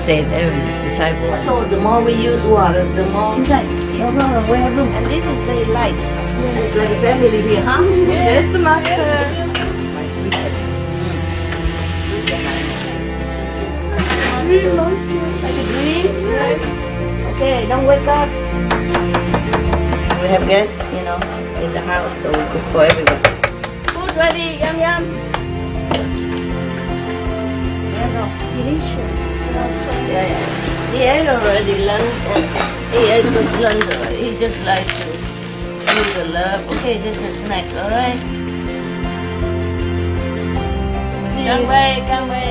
said every disciple. So the more we use water, the more. Inside. No problem. We have room. And this is very light. It's like a family here, huh? Yes, Master. Like a dream. Okay, don't wake up. We have guests, you know, in the house, so we cook for everyone. Food ready, yum yum. Delicious. Yeah. He ate already lunch and he ate his lunch already. He just likes to feel the love. Okay, this is snack, alright? Come away, come away.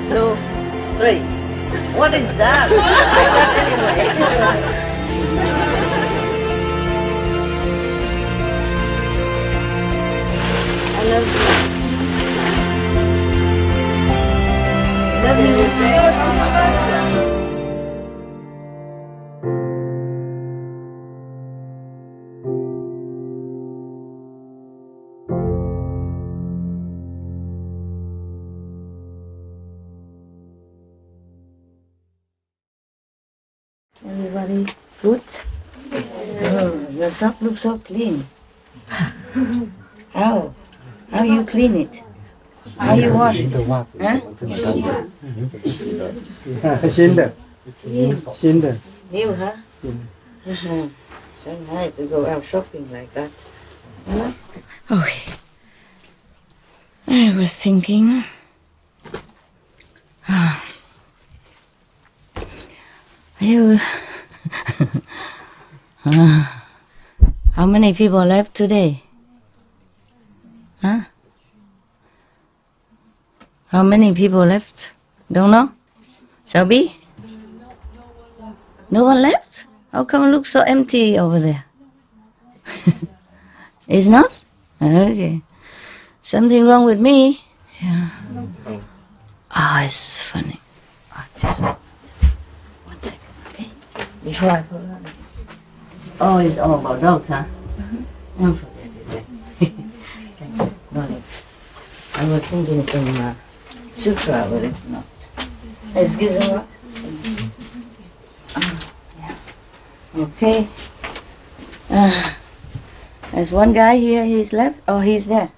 2, 3. What is that? I got anyway. I love you. Love you. Everybody good? Oh, your sock looks so clean. How you clean it? How you wash it? Huh? 新的 New, huh? So nice to go out shopping like that. Huh? Okay. I was thinking. How many people left today? Huh? How many people left? Don't know? Shelby? No one left? How come it looks so empty over there? It's not? Okay. Something wrong with me? Yeah. Oh, it's funny. Oh, just one second, okay? Before I forget. Oh, it's all about dogs, huh? Don't forget it then. Thanks. I was thinking some sutra, but it's not. Excuse me. Yeah. Okay. There's one guy here, he's left. Oh, he's there.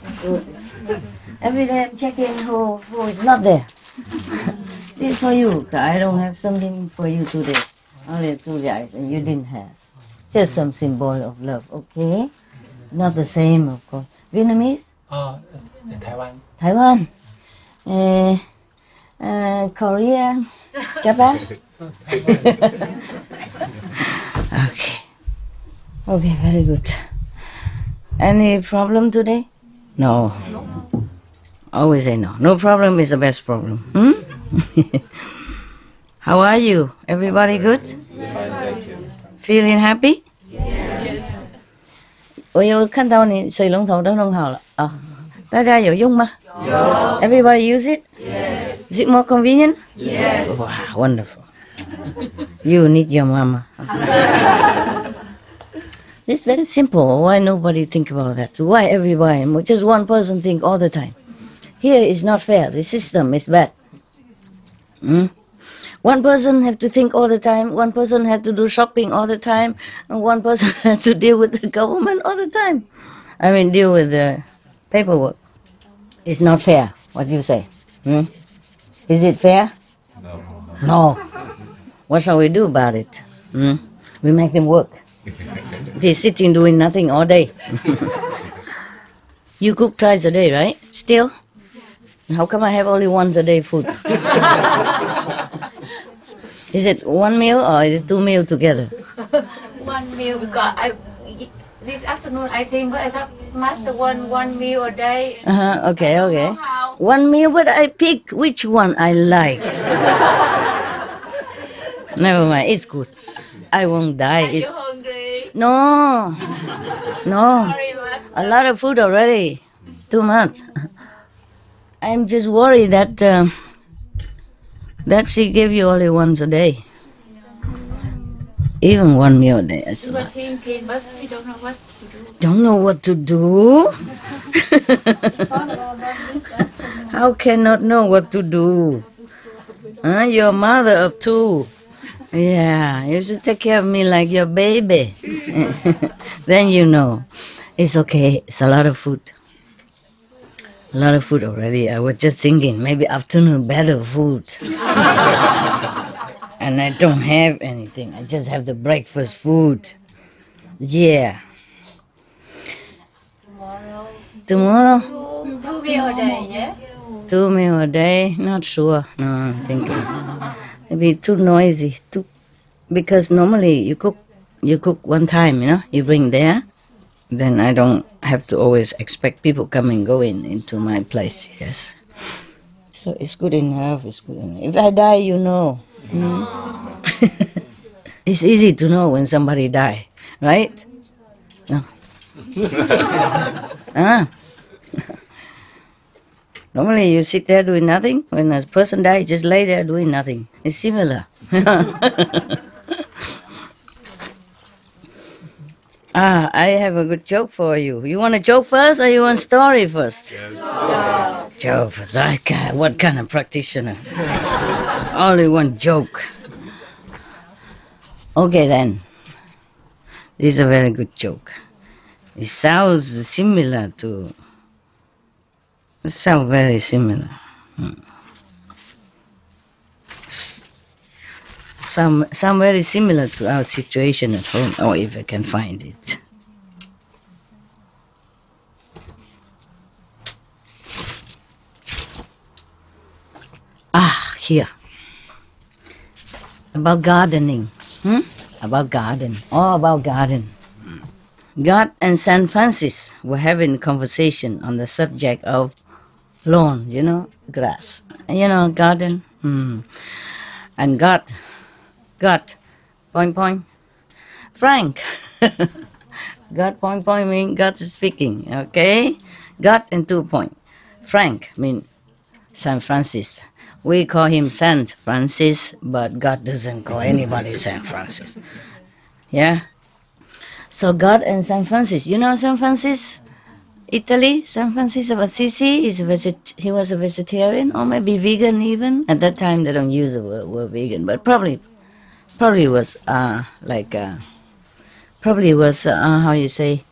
That's good. Every day I'm checking who is not there. This is for you. I don't have something for you today. Only 2 guys, and you didn't have. Just some symbol of love, okay? Not the same, of course. Vietnamese? Taiwan. Korea? Japan? Okay, very good. Any problem today? No. Always say no. No problem is the best problem. How are you? Everybody good? Feeling happy? Yes. 我有看到你水龙头都弄好了啊，大家有用吗？有。Everybody use it? Yes. Is it more convenient? Yes. Wow, wonderful. You need your mama. It's very simple. Why nobody think about that? Why everybody? Just one person think all the time. Here is not fair. The system is bad. One person have to think all the time. One person had to do shopping all the time. And one person has to deal with the government all the time. I mean, deal with the paperwork. It's not fair. What do you say? Is it fair? No. What shall we do about it? We make them work. They're sitting doing nothing all day. You cook twice a day, right? Still? How come I have only once a day food? Is it one meal or is it 2 meals together? One meal because this afternoon I think, but I thought Master one meal a day. Okay. One meal, but I pick which one I like. Never mind, it's good. I won't die. Are you hungry? No. Sorry, Master. A lot of food already. Too much. I'm just worried that she gave you only once a day. Even 1 meal a day is a We were lot. thinking, but we don't know what to do. Don't know what to do? How can not know what to do? Huh? You're a mother of 2. Yeah, you should take care of me like your baby. Then you know. It's okay. It's a lot of food. A lot of food already. I was just thinking maybe afternoon better food. And I don't have anything. I just have the breakfast food. Yeah. Tomorrow? 2 meal a day, yeah? 2 meal a day? Not sure. No, I'm thinking. Maybe too noisy. Because normally you cook 1 time, you bring there. Then I don't have to always expect people coming going into my place. Yes. So it's good enough. It's good enough. If I die, you know. It's easy to know when somebody die, right? No. Normally you sit there doing nothing. When a person dies, just lay there doing nothing. It's similar. I have a good joke for you. You want a joke first or you want a story first? Yes. Joke first. What kind of practitioner? Only one joke. Okay then. This is a very good joke. It sounds similar to... It sounds very similar. Some very similar to our situation at home, or if I can find it. Here. About gardening. About garden. All about garden. God and San Francis were having a conversation on the subject of lawn, grass. Garden. And God, point, Frank. God, point mean God is speaking, okay? God and 2 point. Frank mean San Francis. We call him Saint Francis, but God doesn't call anybody Saint Francis. Yeah? So God and San Francis. You know San Francis? Italy? San Francis of Assisi, he was a vegetarian, or maybe vegan even. At that time they don't use the word vegan, but probably was how you say,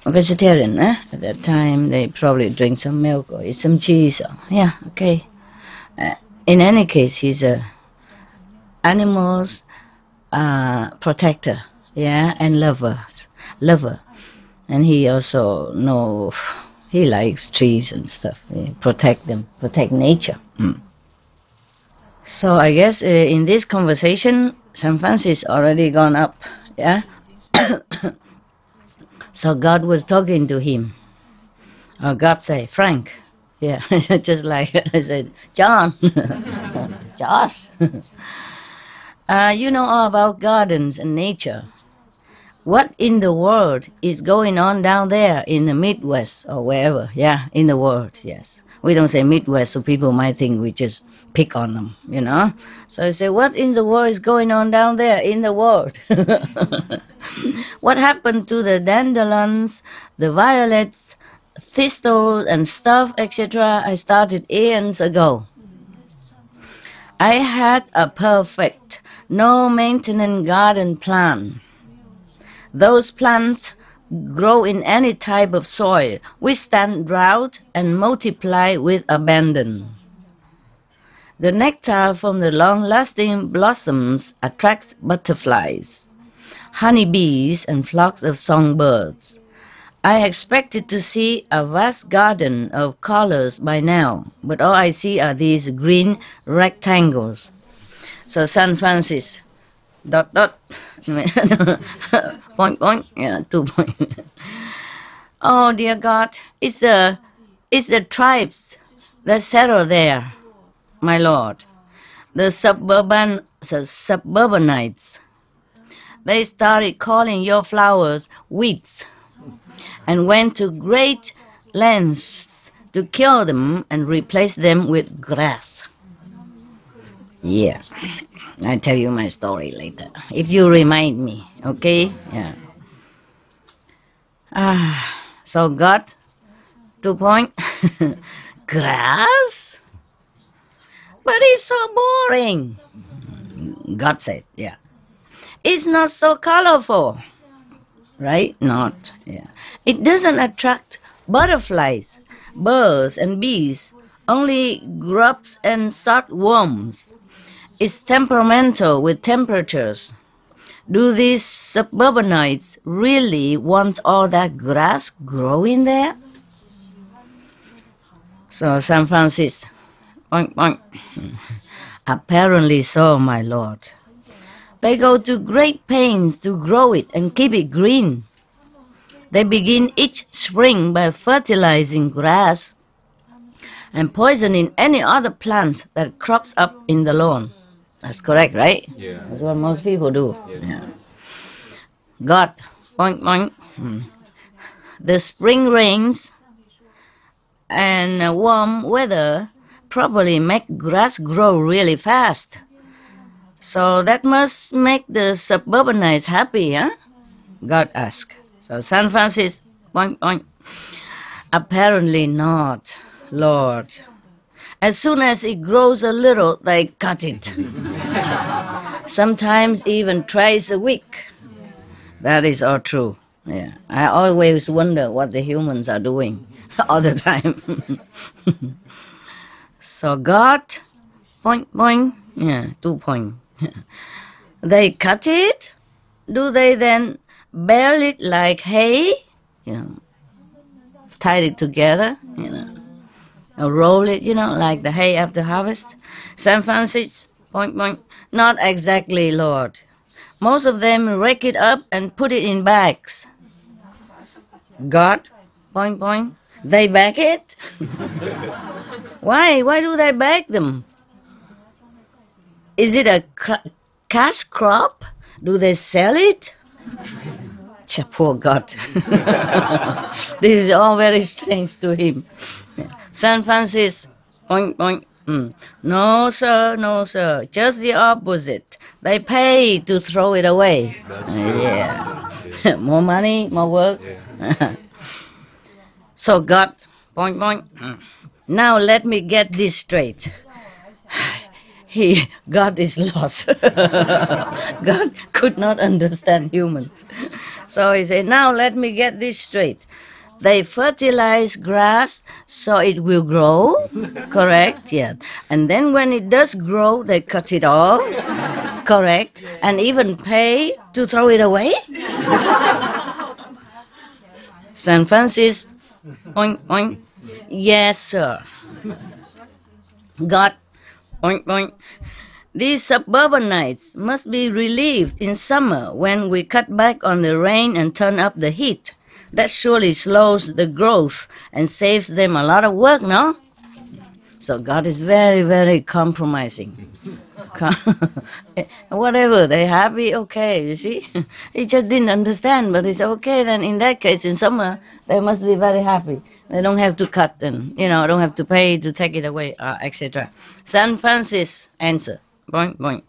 a vegetarian. At that time they probably drink some milk or eat some cheese. Yeah, okay. In any case, he's a animals protector, and lover. And he also he likes trees and stuff. Protect them, protect nature. So I guess in this conversation, San Francis already gone up, So God was talking to him. God say, Frank, just like I said, John, Josh. You know all about gardens and nature. What in the world is going on down there in the Midwest or wherever? Yeah, in the world, yes. We don't say Midwest, so people might think we just pick on them, So I say, what in the world is going on down there in the world? What happened to the dandelions, the violets, thistles and stuff, etc.? I started eons ago. I had a perfect, no maintenance garden plan. Those plants grow in any type of soil, withstand drought, and multiply with abandon. The nectar from the long-lasting blossoms attracts butterflies, honeybees, and flocks of songbirds. I expected to see a vast garden of colors by now, but all I see are these green rectangles. So San Francis, ... point, 2 point. Oh dear God, it's the tribes that settle there, my Lord. The suburbanites. They started calling your flowers weeds and went to great lengths to kill them and replace them with grass. Yeah. I'll tell you my story later. If you remind me, okay? Yeah. So God, 2 point. Grass? But it's so boring. God said, yeah. It's not so colorful. Right? Not. Yeah. It doesn't attract butterflies, birds and bees, only grubs and worms. It's temperamental with temperatures. Do these suburbanites really want all that grass growing there? So San Francisco, oink, oink. Apparently so, my lord. They go to great pains to grow it and keep it green. They begin each spring by fertilizing grass and poisoning any other plant that crops up in the lawn. That's correct, right? Yeah. That's what most people do. Yes. Yeah. God, boink, boink. The spring rains and warm weather probably make grass grow really fast. So that must make the suburbanites happy, huh? God asked. So San Francisco, boink, boink. Apparently not, Lord. As soon as it grows a little, they cut it. Sometimes even twice a week. That is all true. Yeah. I always wonder what the humans are doing all the time. So God, point, point, yeah, 2 point. They cut it. Do they then bale it like hay? You know, tie it together, you know, or roll it, you know, like the hay after harvest? San Francisco, point, point. Not exactly, Lord. Most of them rake it up and put it in bags. God, point, point. They bag it? Why? Why do they bag them? Is it a cash crop? Do they sell it? Poor God. This is all very strange to him. San Francisco, point, point. No, sir, no, sir. Just the opposite. They pay to throw it away. Yeah. More money, more work. Yeah. So God, point, point. Now let me get this straight. God is lost. God could not understand humans. So he said, now let me get this straight. They fertilize grass so it will grow, correct? Yeah. And then when it does grow, they cut it off, correct? And even pay to throw it away? San Francisco, oink, oink. Yes, sir. God, oink, oink. These suburbanites must be relieved in summer when we cut back on the rain and turn up the heat. That surely slows the growth and saves them a lot of work, no? So God is very, very compromising. Whatever, they're happy, okay, you see? He just didn't understand, but it's okay then. In that case, in summer, they must be very happy. They don't have to cut and, don't have to pay to take it away, etc. San Francisco answer, boink, boink.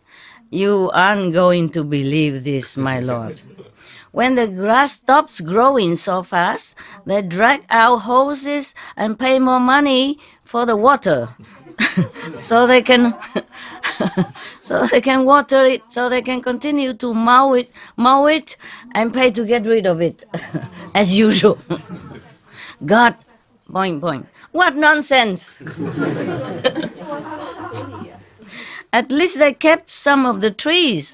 You aren't going to believe this, my lord. When the grass stops growing so fast, they drag out hoses and pay more money for the water. so they can water it, so they can continue to mow it and pay to get rid of it as usual. God, boing, boing. What nonsense. At least they kept some of the trees.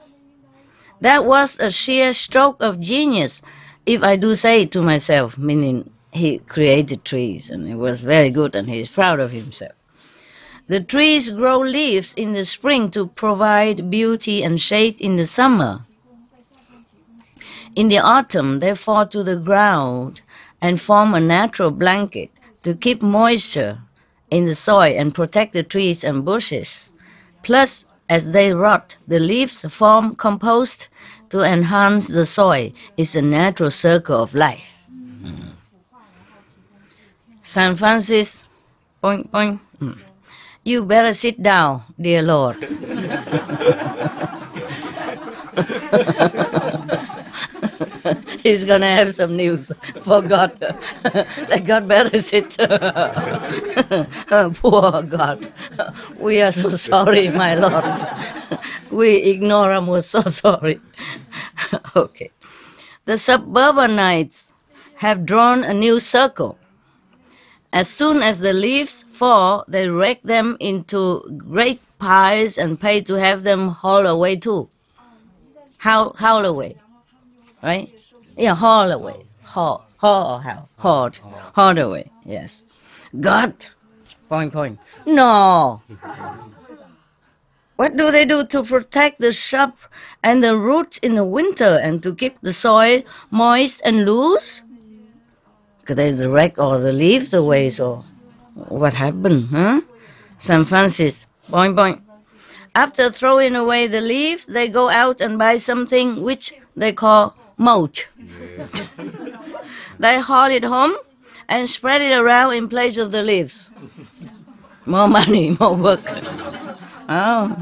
That was a sheer stroke of genius, if I do say it to myself, meaning he created trees and it was very good and he's proud of himself. The trees grow leaves in the spring to provide beauty and shade in the summer. In the autumn, they fall to the ground and form a natural blanket to keep moisture in the soil and protect the trees and bushes. Plus, as they rot, the leaves form compost to enhance the soil. It's a natural circle of life. San Francisco, boing, boing. You better sit down, dear Lord. He's gonna have some news for God. That God better sit. Poor God. We are so sorry, my Lord. We ignore him. We're so sorry. Okay. The suburbanites have drawn a new circle. As soon as the leaves fall, they rake them into great piles and pay to have them hauled away too. Haul away, right? Yeah, haul away. Haul away, yes. God, point. No. What do they do to protect the shrub and the roots in the winter and to keep the soil moist and loose? Because they rake all the leaves away, so what happened, huh? St. Francis, point. After throwing away the leaves, they go out and buy something which they call mulch. Yeah. They haul it home and spread it around in place of the leaves. More money, more work. Oh.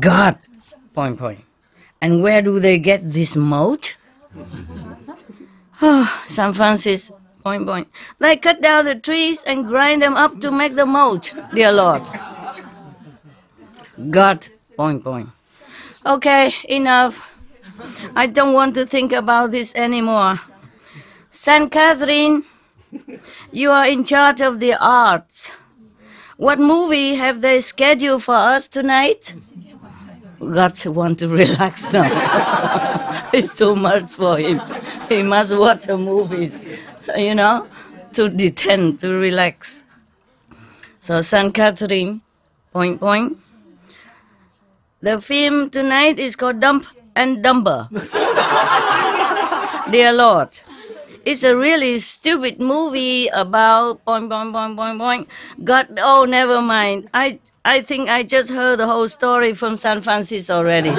God, point. And where do they get this mulch? Oh, St. Francis, point. They cut down the trees and grind them up to make the mulch, dear Lord. God, point. Okay, enough. I don't want to think about this anymore. Saint Catherine, you are in charge of the arts. What movie have they scheduled for us tonight? God wants to relax now. It's too much for him. He must watch the movies, to detend, to relax. So Saint Catherine, point. The film tonight is called Dump and Dumber. Dear Lord, it's a really stupid movie about point. God, oh, never mind. I think I just heard the whole story from San Francisco already.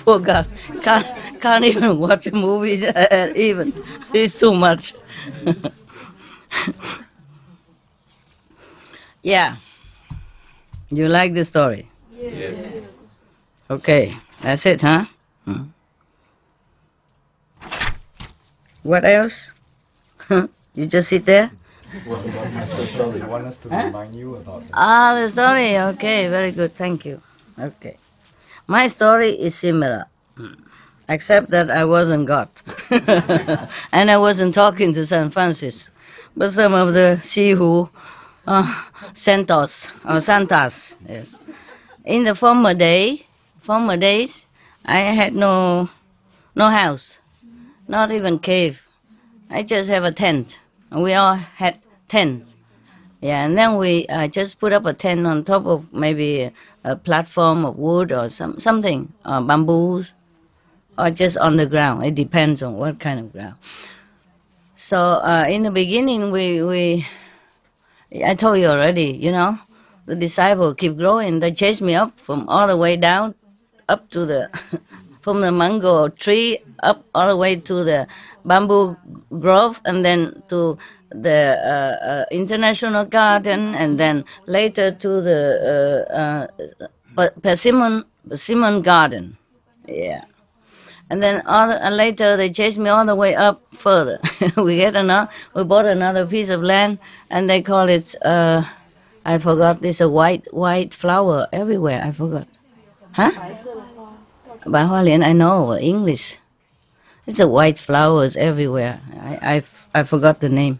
Poor God, can't even watch a movie even. It's too much. Yeah. You like the story? Yes. Okay, that's it, huh? What else? You just sit there? I want us to remind you about it. The story. Okay, very good. Thank you. Okay. My story is similar, except that I wasn't God. And I wasn't talking to St. Francis, but some of the Sihu Santos or Santas. Yes. In the former days, I had no house, not even cave. I just have a tent. We all had tents. Yeah, and then we just put up a tent on top of maybe a platform of wood or something, bamboos, or just on the ground. It depends on what kind of ground. So in the beginning, I told you already, the disciples keep growing. They chase me up from all the way down, up to the, from the mango tree, up all the way to the bamboo grove, and then to the International Garden, and then later to the Persimmon Garden. Yeah. And then later they chased me all the way up further. We bought another piece of land, and they call it, I forgot, there's a white flower everywhere, I forgot. Huh? Bai Hoa Lian, I know, English. It's a white flowers everywhere. I forgot the name.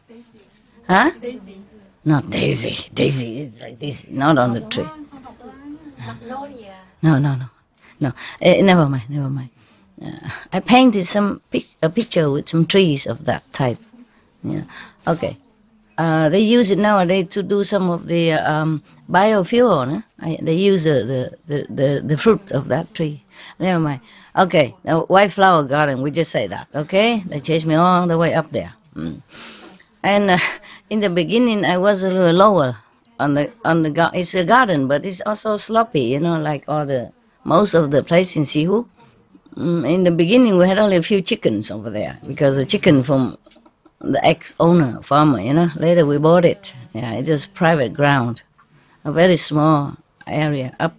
Huh? Daisy. Not Daisy. Daisy is like this, not on the tree. No. Never mind. I painted a picture with some trees of that type. Yeah. Okay. They use it nowadays to do some of the biofuel. They use the fruit of that tree. Never mind. Okay. Now, white flower garden. We just say that. Okay. They chased me all the way up there. And in the beginning, I was a little lower on the garden. It's a garden, but it's also sloppy. Like most of the place in Sihu. In the beginning, we had only a few chickens over there because the chicken from the ex-owner, farmer, you know. Later we bought it. Yeah, it is private ground, a very small area. Up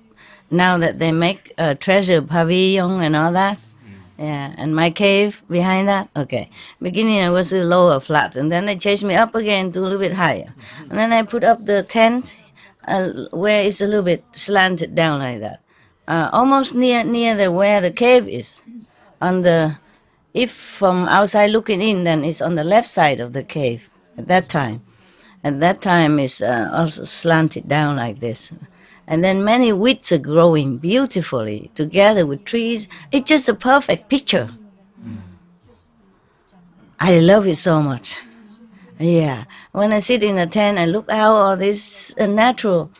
now that they make a treasure pavilion and all that. Yeah, and my cave behind that. Okay, beginning I was a lower flat, and then they changed me up again to a little bit higher, and then I put up the tent where it's a little bit slanted down like that, almost near the where the cave is. On the if from outside looking in, then it's on the left side of the cave. At that time it's also slanted down like this. And then many weeds are growing beautifully together with trees. It's just a perfect picture. I love it so much. Yeah. When I sit in the tent, I look out all these natural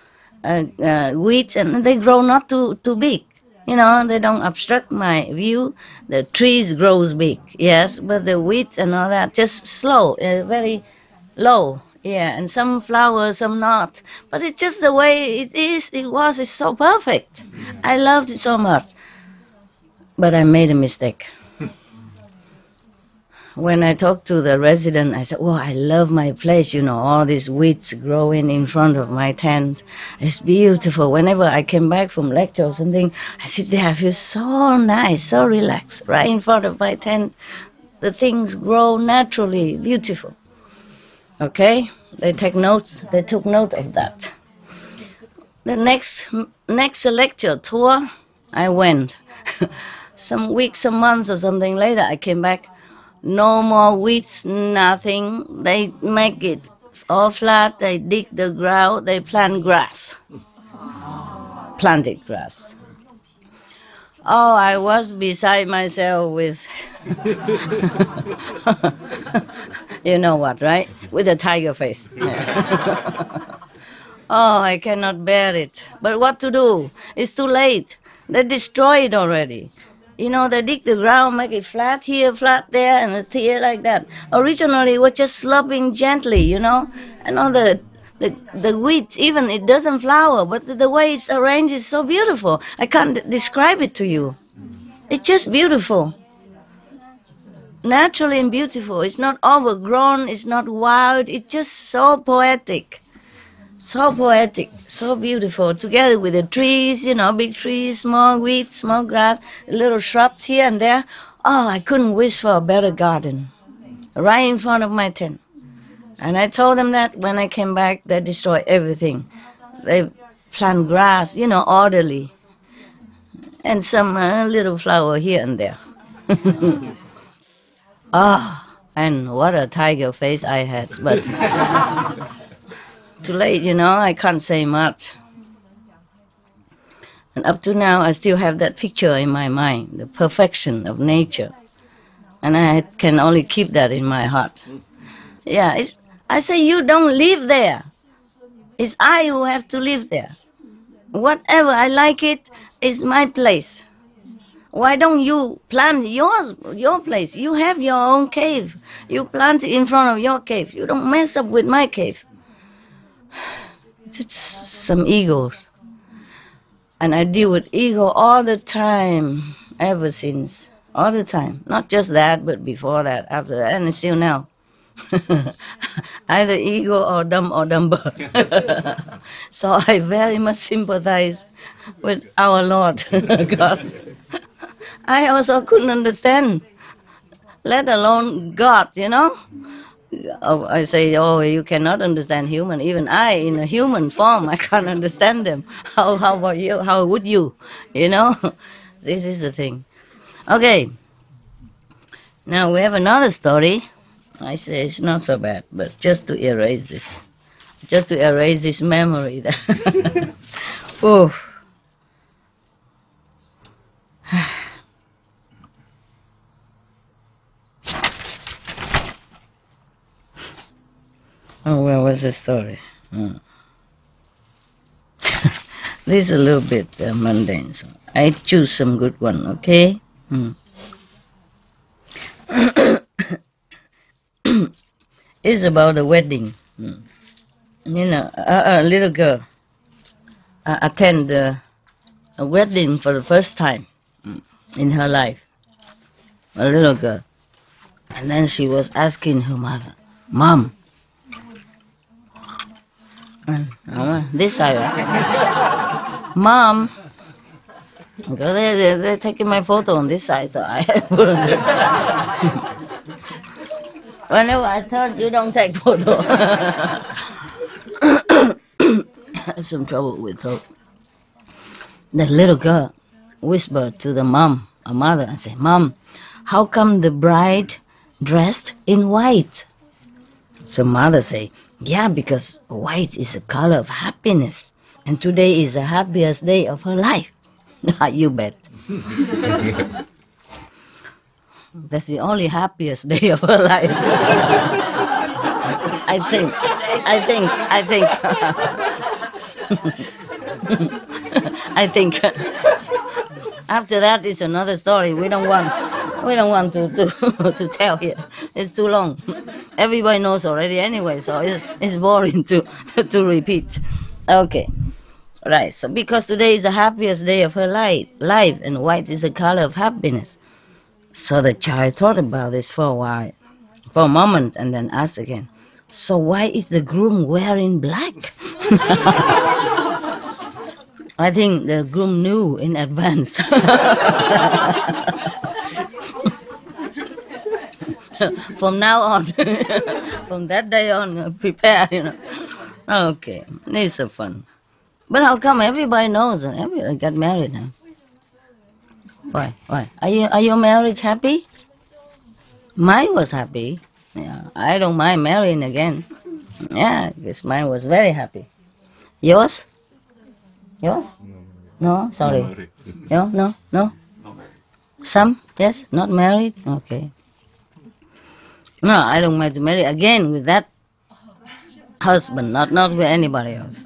weeds, and they grow not too big. You know, they don't obstruct my view. The trees grows big, yes, but the weeds and all that just slow, very low. Yeah, and some flowers, some not. But it's just the way it is, it's so perfect. I loved it so much. But I made a mistake. When I talked to the resident, I said, oh, I love my place, you know, all these weeds growing in front of my tent. It's beautiful. Whenever I came back from lecture or something, I sit there, I feel so nice, so relaxed, right in front of my tent. The things grow naturally, beautiful. Okay? They took note of that. The next lecture tour, I went. Some weeks, some months or something later, I came back. No more weeds, nothing. They make it all flat. They dig the ground. They plant grass. Planted grass. Oh, I was beside myself with, you know what, right? With a tiger face. Oh, I cannot bear it. But what to do? It's too late. They destroy it already. You know, they dig the ground, make it flat here, flat there, and it's here like that. Originally, it was just sloping gently, you know. And all the weeds, even it doesn't flower, but the way it's arranged is so beautiful. I can't describe it to you. It's just beautiful. Naturally and beautiful. It's not overgrown, it's not wild, it's just so poetic. So poetic, so beautiful, together with the trees, you know, big trees, small weeds, small grass, little shrubs here and there. Oh, I couldn't wish for a better garden, right in front of my tent. And I told them that when I came back, they destroyed everything. They plant grass, you know, orderly, and some little flower here and there. Ah, and what a tiger face I had, but too late, you know, I can't say much. And up to now, I still have that picture in my mind, the perfection of nature. And I can only keep that in my heart. Yeah, I say, you don't live there. It's I who have to live there. Whatever, I like it, it's my place. Why don't you plant your place? You have your own cave. You plant it in front of your cave. You don't mess up with my cave. It's some egos. And I deal with ego all the time, ever since. All the time. Not just that, but before that, after that, and still now. Either ego or dumb or dumber. So I very much sympathize with our Lord God. I also couldn't understand, let alone God, you know. I say, oh, you cannot understand human. Even I, in a human form, I can't understand them. How about you? How would you? You know, this is the thing. Okay. Now we have another story. I say it's not so bad, but just to erase this memory. Oof. Oh, where was the story? This is a little bit mundane, so I choose some good one, okay? It's about a wedding. You know, a little girl attend a wedding for the first time in her life. A little girl. And then she was asking her mother, Mom, this side, right? Mom, they're taking my photo on this side, so I put on this side. Whenever I turn, you don't take photo. I have some trouble with throat. The little girl whispered to the mother, and said, Mom, how come the bride dressed in white? So mother say, yeah, because white is the color of happiness, and today is the happiest day of her life. You bet. That's the only happiest day of her life. I think. I think. After that is another story. We don't want to tell here. It's too long. Everybody knows already anyway, so it's boring to repeat. Okay. Right. So because today is the happiest day of her life, and white is the color of happiness. So the child thought about this for a while, for a moment, and then asked again, so why is the groom wearing black? I think the groom knew in advance. From now on, from that day on, prepare, Okay, it's so fun. But how come everybody knows and everybody got married now? Why? Are your marriage happy? Mine was happy. Yeah, I don't mind marrying again. Yeah, because mine was very happy. Yours? Yours? No, sorry. No. Some? Yes, not married? Okay. No, I don't mind to marry again with that husband, not with anybody else.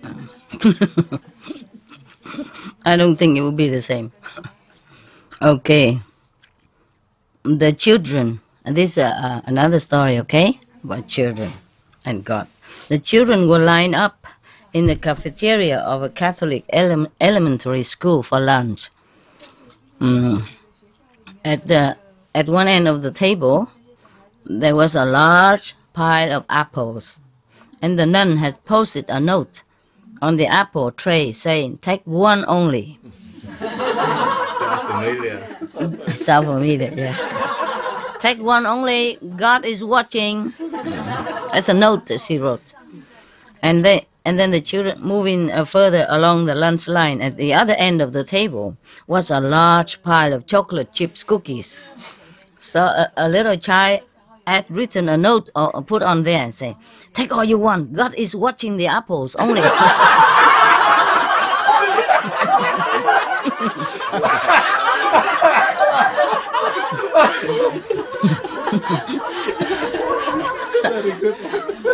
I don't think it will be the same. Okay. The children, and this is another story, okay, about children and God. The children were lined up in the cafeteria of a Catholic elementary school for lunch. At one end of the table, there was a large pile of apples, and the nun had posted a note on the apple tray saying, take one only. Sounds familiar, yeah. Take one only, God is watching. That's a note that she wrote. And then the children moving further along the lunch line, at the other end of the table was a large pile of chocolate chips cookies. So a little child had written a note or put on there and say, take all you want, God is watching the apples only.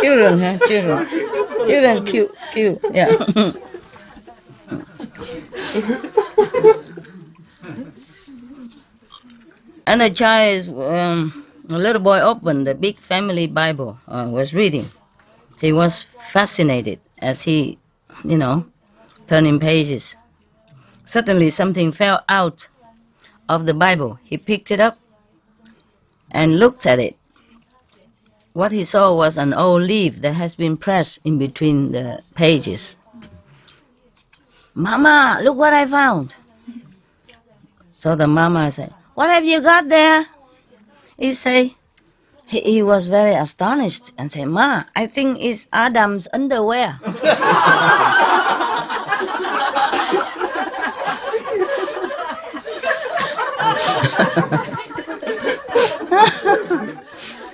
Children, huh? Children, cute, yeah. And the child, a little boy opened the big family Bible, was reading. He was fascinated as he, turning pages. Suddenly something fell out of the Bible. He picked it up and looked at it. What he saw was an old leaf that has been pressed in between the pages. Mama, look what I found. So the mama said, what have you got there? He was very astonished and said, Ma, I think it's Adam's underwear.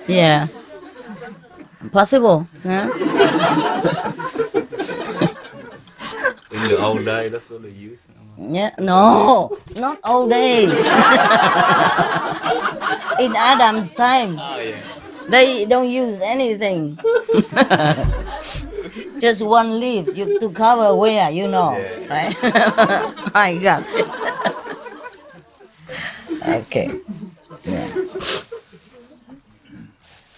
Yeah. Possible, huh? In the old days, that's what they use. Yeah, no, not old days. In Adam's time, they don't use anything. Just one leaf to cover where, right? My God. Okay.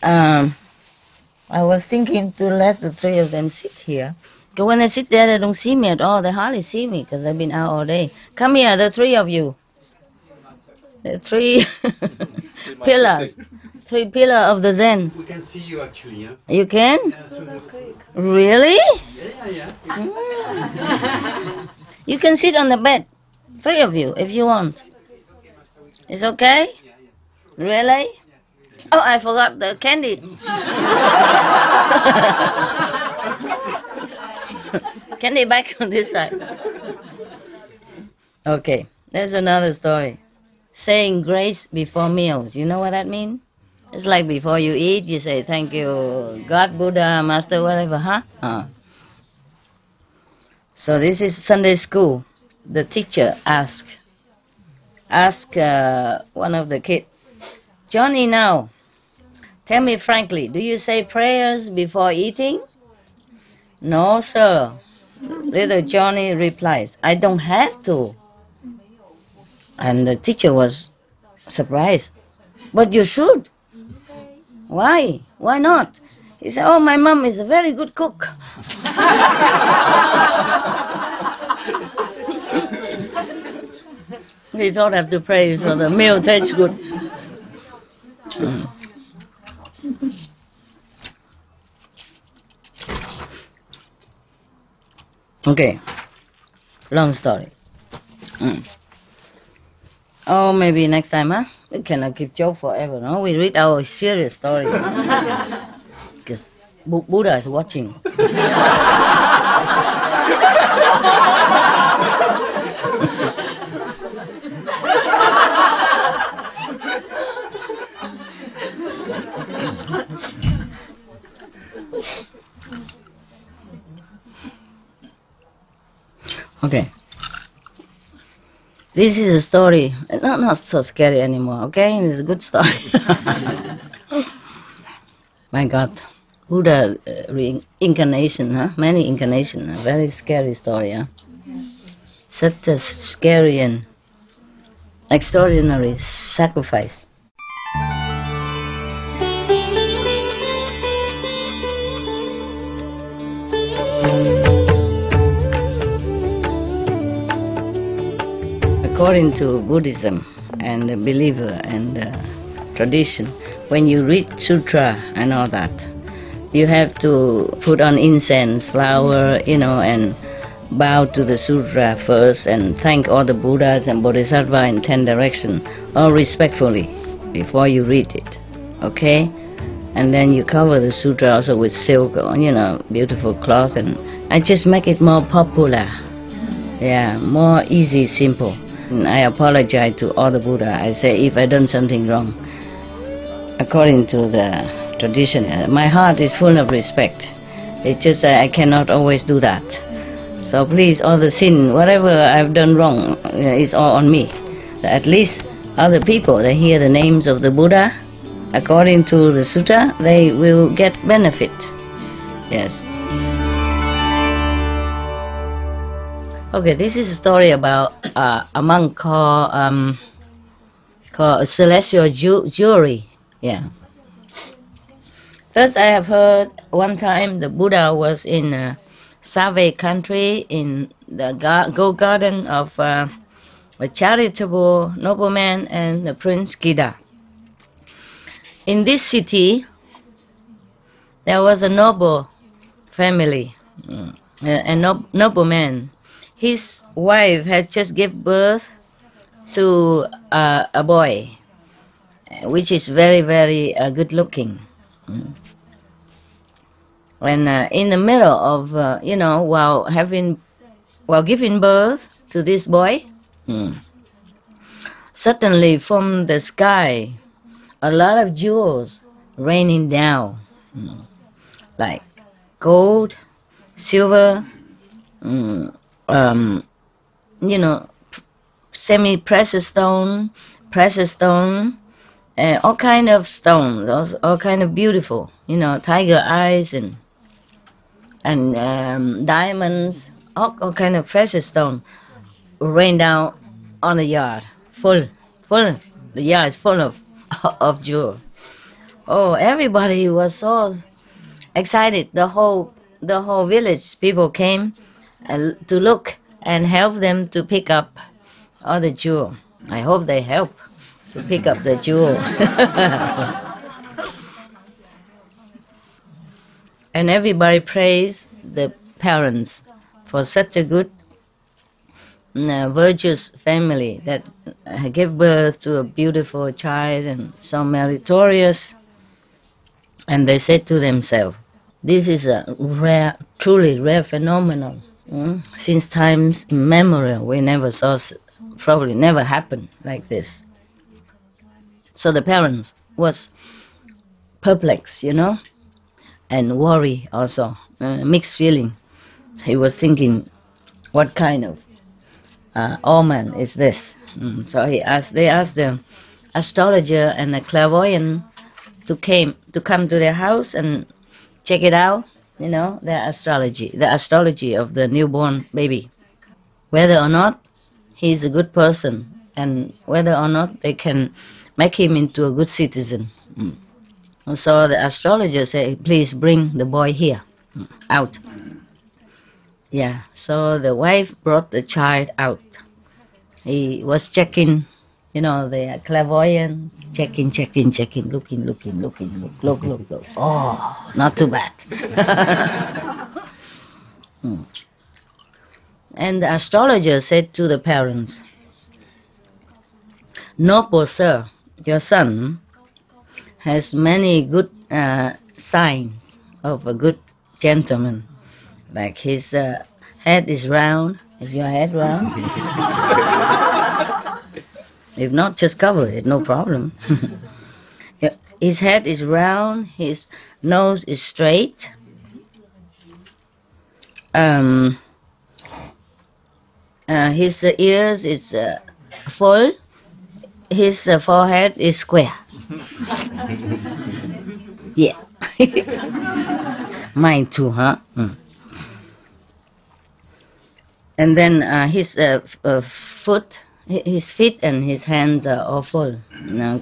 Yeah. I was thinking to let the three of them sit here. Because when they sit there, they don't see me at all. They hardly see me because they've been out all day. Come here, the three of you. The three pillars. Three pillar of the Zen. We can see you actually, yeah? You can? Yeah, through the creek. Really? Yeah. You can sit on the bed. 3 of you, if you want. It's okay? Really? Oh, I forgot the candy. Candy back on this side. Okay, there's another story. Saying grace before meals. You know what that means? It's like before you eat, you say thank you, God, Buddha, Master, whatever, huh? So this is Sunday school. The teacher asked one of the kids, Johnny, now, tell me frankly, do you say prayers before eating? No, sir. Little Johnny replies, I don't have to. And the teacher was surprised. But you should. Why? Why not? He said, oh, my mom is a very good cook. We don't have to pray for the meal tastes good. Okay, long story. Oh, maybe next time, huh? We cannot keep joke forever, no? We read our serious story. Because Buddha is watching. Okay. This is a story, not so scary anymore, okay? It's a good story. My God, Buddha reincarnation, huh? Many incarnations, a very scary story, huh? Such a scary and extraordinary sacrifice. According to Buddhism and the believer and tradition, when you read sutra and all that, you have to put on incense, flower, and bow to the sutra first and thank all the Buddhas and Bodhisattvas in 10 directions, all respectfully, before you read it, okay? And then you cover the sutra also with silk, or, beautiful cloth, and I just make it more popular, more easy, simple. And I apologize to all the Buddha. I say if I done something wrong, according to the tradition, my heart is full of respect. It's just that I cannot always do that. So please, all the sin, whatever I've done wrong, is all on me. At least other people, they hear the names of the Buddha, according to the sutta, they will get benefit. Yes. Okay, this is a story about a monk called celestial jewelry. Yeah. First, I have heard one time the Buddha was in Save country in the garden of a charitable nobleman and the Prince Gida. In this city, there was a noble family, a nobleman. His wife had just given birth to a boy, which is very, very good looking. And in the middle of, while giving birth to this boy, suddenly from the sky, a lot of jewels raining down, like gold, silver, semi-precious stone, precious stone, all kind of stones, all kind of beautiful, tiger eyes and diamonds, all kind of precious stone rain down on the yard, full. The yard is full of jewels. Oh, everybody was so excited. The whole village people came to look and help them to pick up all the jewel. I hope they help to pick up the jewel. And everybody praised the parents for such a good, virtuous family that gave birth to a beautiful child and so meritorious. And they said to themselves, this is a rare, truly rare phenomenon. Since times immemorial, we never saw, probably never happened like this. So the parents was perplexed, and worry also, mixed feeling. He was thinking, what kind of omen is this? So they asked the astrologer and the clairvoyant to come to their house and check it out, their the astrology of the newborn baby, whether or not he's a good person and whether or not they can make him into a good citizen. So the astrologer said, please bring the boy here, out. Yeah, so the wife brought the child out. He was checking, the clairvoyant, checking, looking, look. Oh, not too bad. And the astrologer said to the parents, noble sir, your son has many good signs of a good gentleman. Like his head is round. Is your head round? If not, just cover it, no problem. His head is round, his nose is straight. His ears is full. His forehead is square. Yeah. Mine too, huh? And then his feet and his hands are all full,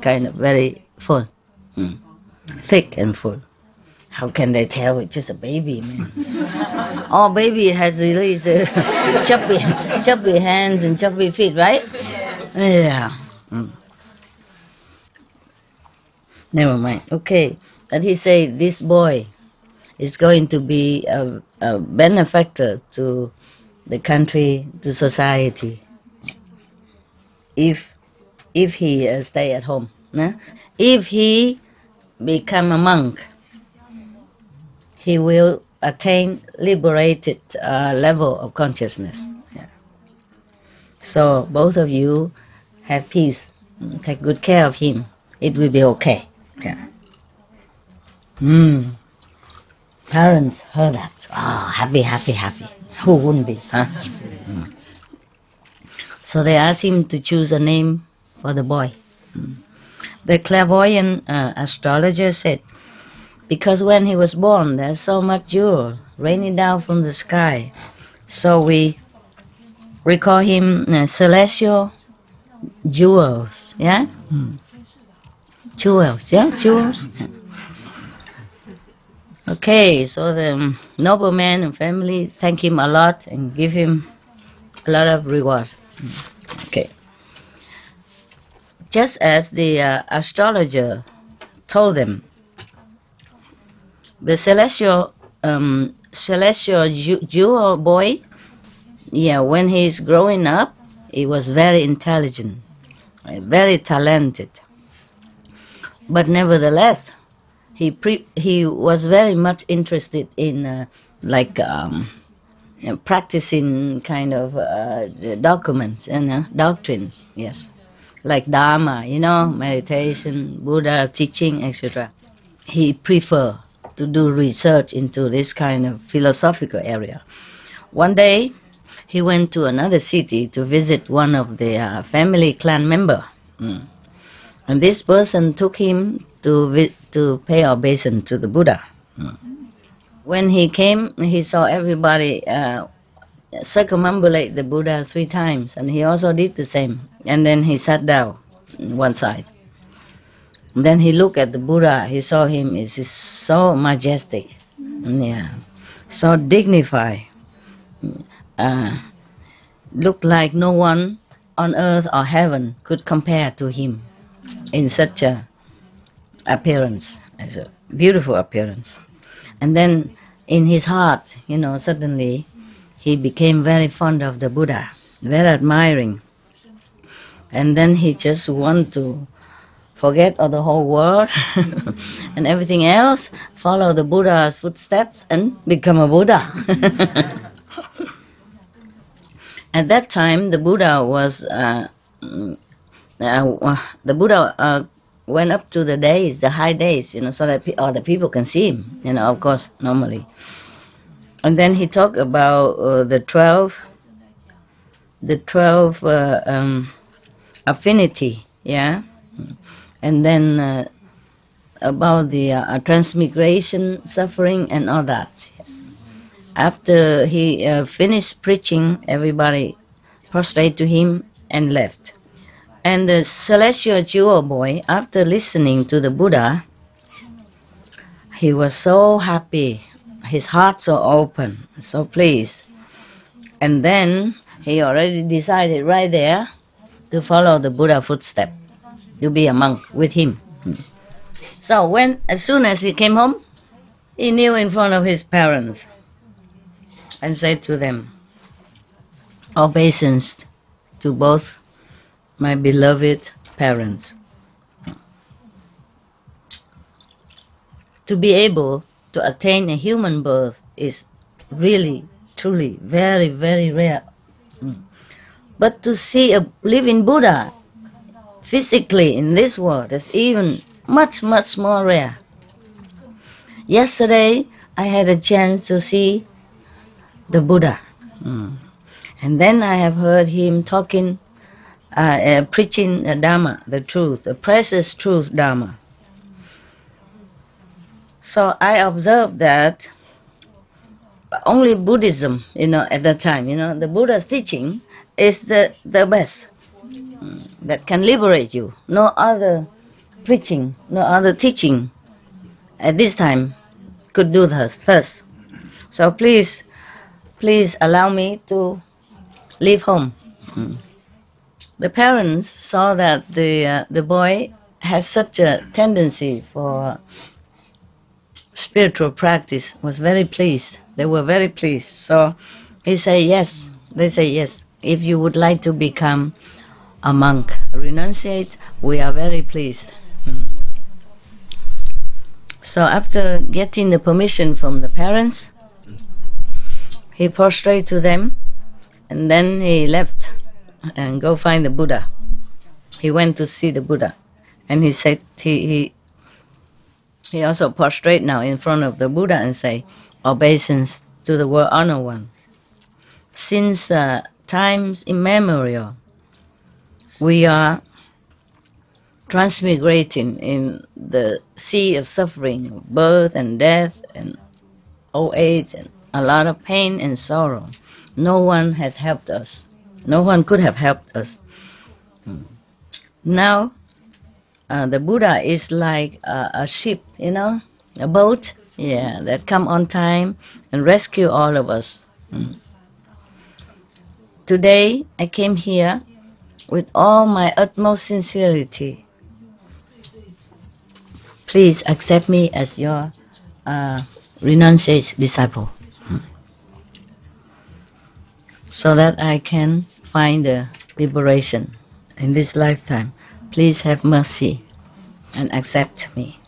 kind of very full, thick and full. How can they tell it's just a baby, man? Oh, baby has really chubby hands and chubby feet, right? Yeah. Never mind. Okay, but he said this boy is going to be a benefactor to the country, to society, if he stay at home. If he become a monk, he will attain liberated level of consciousness. Yeah. So both of you have peace, take good care of him. It will be okay. Yeah. Parents heard that. Oh, happy. Who wouldn't be, huh? So they asked him to choose a name for the boy. The clairvoyant astrologer said, because when he was born, there's so much jewel raining down from the sky. So we call him celestial jewels. Yeah? Jewels. Okay, so the nobleman and family thank him a lot and give him a lot of reward. Okay. Just as the astrologer told them, the celestial jewel boy, when he's growing up, he was very intelligent, very talented. But nevertheless, he was very much interested in practicing kind of documents and doctrines, yes, like Dharma, meditation, Buddha teaching, etc. He preferred to do research into this kind of philosophical area. One day, he went to another city to visit one of the family clan member. And this person took him to pay obeisance to the Buddha. When he came, he saw everybody circumambulate the Buddha 3 times, and he also did the same. And then he sat down on one side. And then he looked at the Buddha. He saw him is so majestic, so dignified. Looked like no one on earth or heaven could compare to him in such a appearance, as a beautiful appearance. And then in his heart, suddenly he became very fond of the Buddha, very admiring. And then he just want to forget of the whole world and everything else, follow the Buddha's footsteps and become a Buddha. At that time, the Buddha was went up to the days, the high days, so that other people can see him, of course, normally. And then he talked about the 12 affinity, yeah, and then about the transmigration, suffering, and all that. Yes. After he finished preaching, everybody prostrated to him and left. And the celestial jewel boy, after listening to the Buddha, he was so happy, his heart so open, so pleased. And then he already decided right there to follow the Buddha footstep, to be a monk with him. So as soon as he came home, he kneeled in front of his parents and said to them, "Obeisance to both my beloved parents." To be able to attain a human birth is really, truly, very, very rare. But to see a living Buddha physically in this world is even much, much more rare. Yesterday, I had a chance to see the Buddha. And then I have heard him talking, preaching the Dharma, the truth, the precious truth Dharma. So I observed that only Buddhism, at that time, the Buddha's teaching is the best that can liberate you. No other preaching, no other teaching at this time could do thus. So please allow me to leave home. The parents saw that the boy has such a tendency for spiritual practice, was very pleased. They were very pleased. So he said yes. They say yes. If you would like to become a monk, renunciate, we are very pleased. So after getting the permission from the parents, he prostrated to them, and then he left and go find the Buddha. He went to see the Buddha, and he said he also prostrate now in front of the Buddha and say, "Obeisance to the World Honored One. Since times immemorial, we are transmigrating in the sea of suffering, of birth and death and old age and a lot of pain and sorrow. No one has helped us. No one could have helped us. Now, the Buddha is like a ship, a boat, that come on time and rescue all of us. Today, I came here with all my utmost sincerity. Please accept me as your renunciate disciple, so that I can find the liberation in this lifetime. Please have mercy and accept me."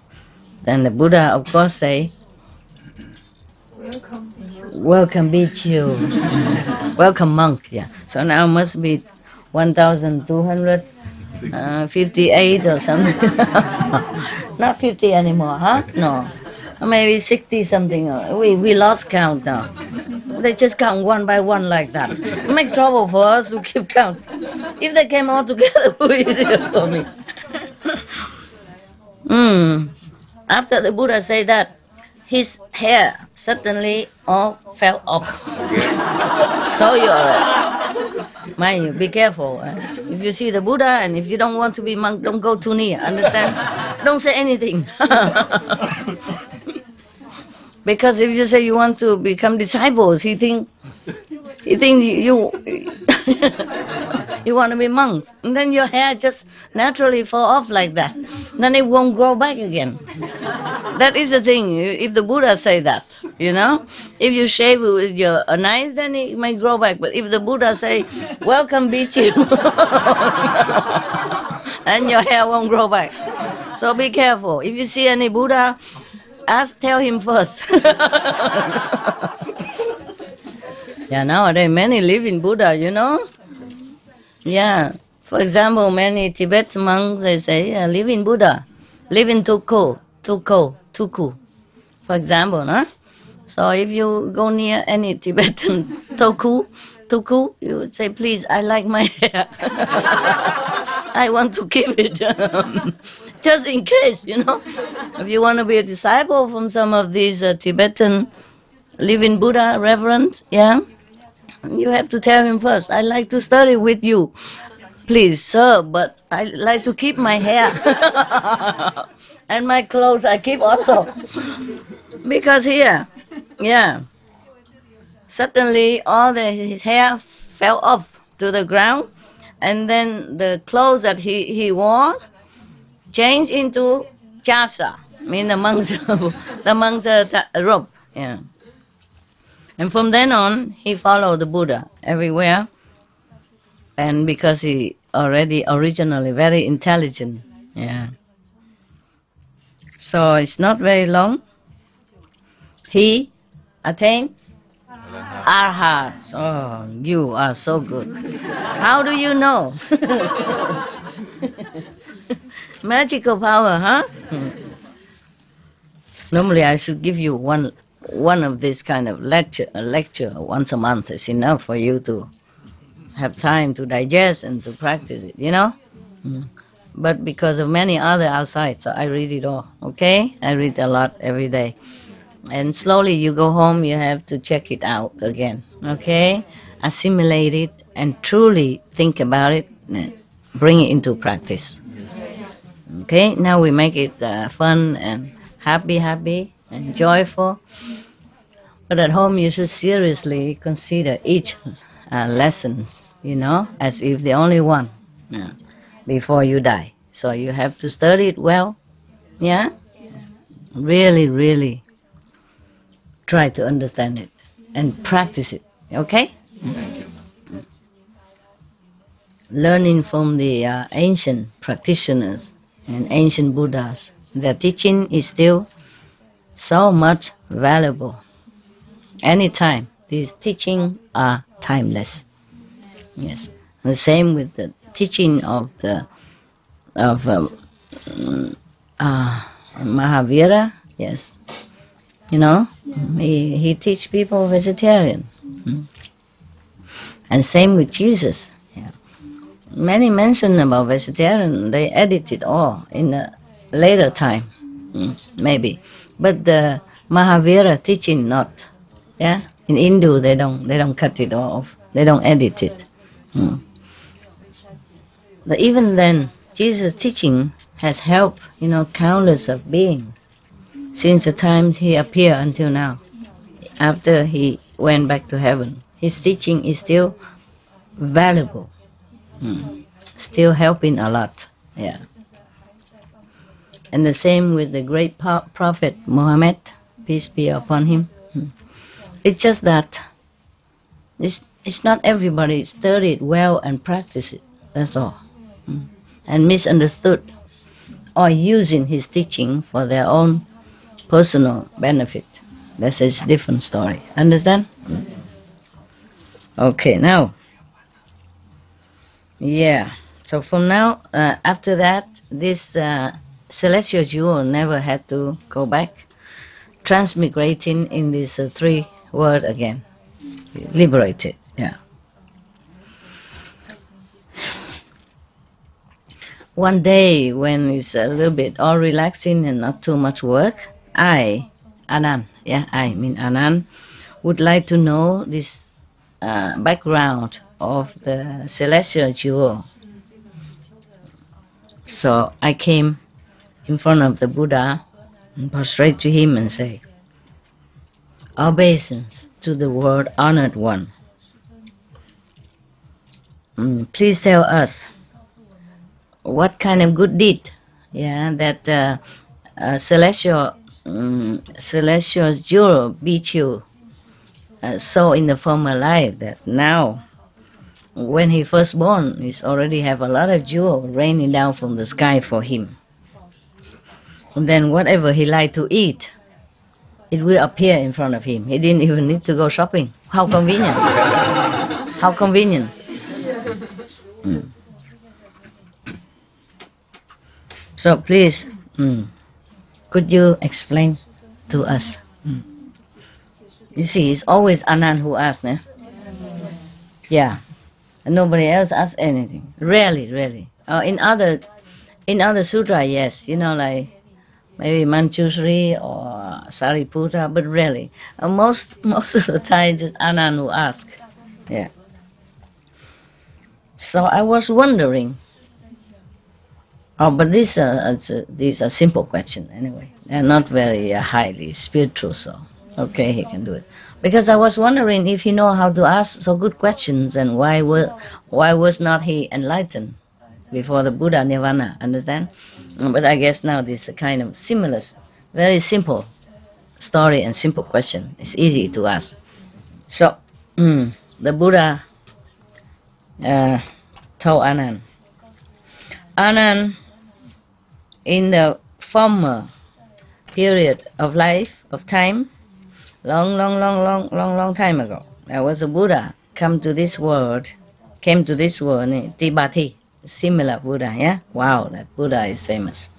Then the Buddha, of course, say, "Welcome, Bhikkhu." Welcome, monk. Yeah. So now must be 1,258 or something. Not 50 anymore, huh? No. Maybe 60 something. We lost count now. They just count one by one like that. Make trouble for us to keep count. If they came all together, who is it for me? After the Buddha said that, his hair suddenly all fell off. So you mind you, be careful. If you see the Buddha and if you don't want to be monk, don't go too near. Understand? Don't say anything. Because if you say you want to become disciples, he think you you want to be monks, and then your hair just naturally fall off like that. Then it won't grow back again. That is the thing. If the Buddha say that, You know, if you shave it with your a knife, then it might grow back. But if the Buddha say, "Welcome, Bichu," and your hair won't grow back. So be careful. If you see any Buddha, tell him first. Yeah, nowadays many live in Buddha, you know. Yeah. For example, many Tibetan monks, they say, yeah, live in Buddha, live in Tuku. For example, no? So if you go near any Tibetan Tuku, you would say, please, I like my hair. I want to keep it. Just in case, you know. If you want to be a disciple from some of these Tibetan living Buddha reverend, yeah, you have to tell him first, I like to study with you. Please, sir, but I like to keep my hair. And my clothes I keep also. Because here, yeah, suddenly all his hair fell off to the ground, and then the clothes that he wore changed into chasa, mean the monk's robe. Yeah. And from then on, he followed the Buddha everywhere. And because he already originally very intelligent, yeah. So it's not very long. He attained Arhat. Oh, you are so good. How do you know? Magical power, huh? Normally I should give you one of this kind of lecture once a month is enough for you to have time to digest and to practice it, you know. But because of many other outside, so I read it all. Okay, I read a lot every day, and slowly you go home, you have to check it out again. Okay, assimilate it and truly think about it, and bring it into practice. Okay, now we make it fun and happy and joyful. But at home you should seriously consider each lesson, you know, as if the only one, yeah, before you die. So you have to study it well, yeah? Really try to understand it and practice it, okay? Learning from the ancient practitioners and ancient Buddhas, their teaching is still so much valuable. Anytime, these teachings are timeless. Yes, the same with the teaching of Mahavira. Yes, you know, he teach people vegetarian, and same with Jesus. Yeah. Many mention about vegetarian. They edit it all in a later time, maybe, but the Mahavira teaching not. Yeah, in Hindu they don't cut it off. They don't edit it. But even then, Jesus' teaching has helped, you know, countless of beings since the time he appeared until now. After he went back to heaven, his teaching is still valuable, still helping a lot. Yeah. And the same with the great prophet Muhammad, peace be upon him. It's just that it's not everybody studied well and practice it. That's all. And misunderstood or using his teaching for their own personal benefit. That's a different story. Understand? Okay, now. Yeah. So from now, after that, this celestial jewel never had to go back, transmigrating in this three world again. Liberated, yeah. One day when it's a little bit all relaxing and not too much work, Anand, would like to know this background of the celestial jewel. So I came in front of the Buddha and prostrate to him and say, obeisance to the world honored one. Please tell us what kind of good deed, yeah, that celestial celestial jewel Bichu saw in the former life that now, when he first born, he's already have a lot of jewel raining down from the sky for him. And then whatever he like to eat, it will appear in front of him. He didn't even need to go shopping. How convenient! How convenient! So please, could you explain to us? You see, it's always Anand who asks, eh? Yeah, and nobody else asks anything. Rarely. In other sutra, yes, like maybe Manjushri or Sariputta, but rarely. Most of the time, just Anand who asks. Yeah. So I was wondering. But these are simple questions anyway. They're not very highly spiritual, so okay, he can do it. Because I was wondering if he know how to ask so good questions, and why was not he enlightened before the Buddha Nirvana? Understand? But I guess now this is a kind of similar, very simple story and simple question. It's easy to ask. So the Buddha told Anand, in the former period of life, of time, long time ago, there was a Buddha came to this world, Tibati, similar Buddha, yeah? Wow, that Buddha is famous.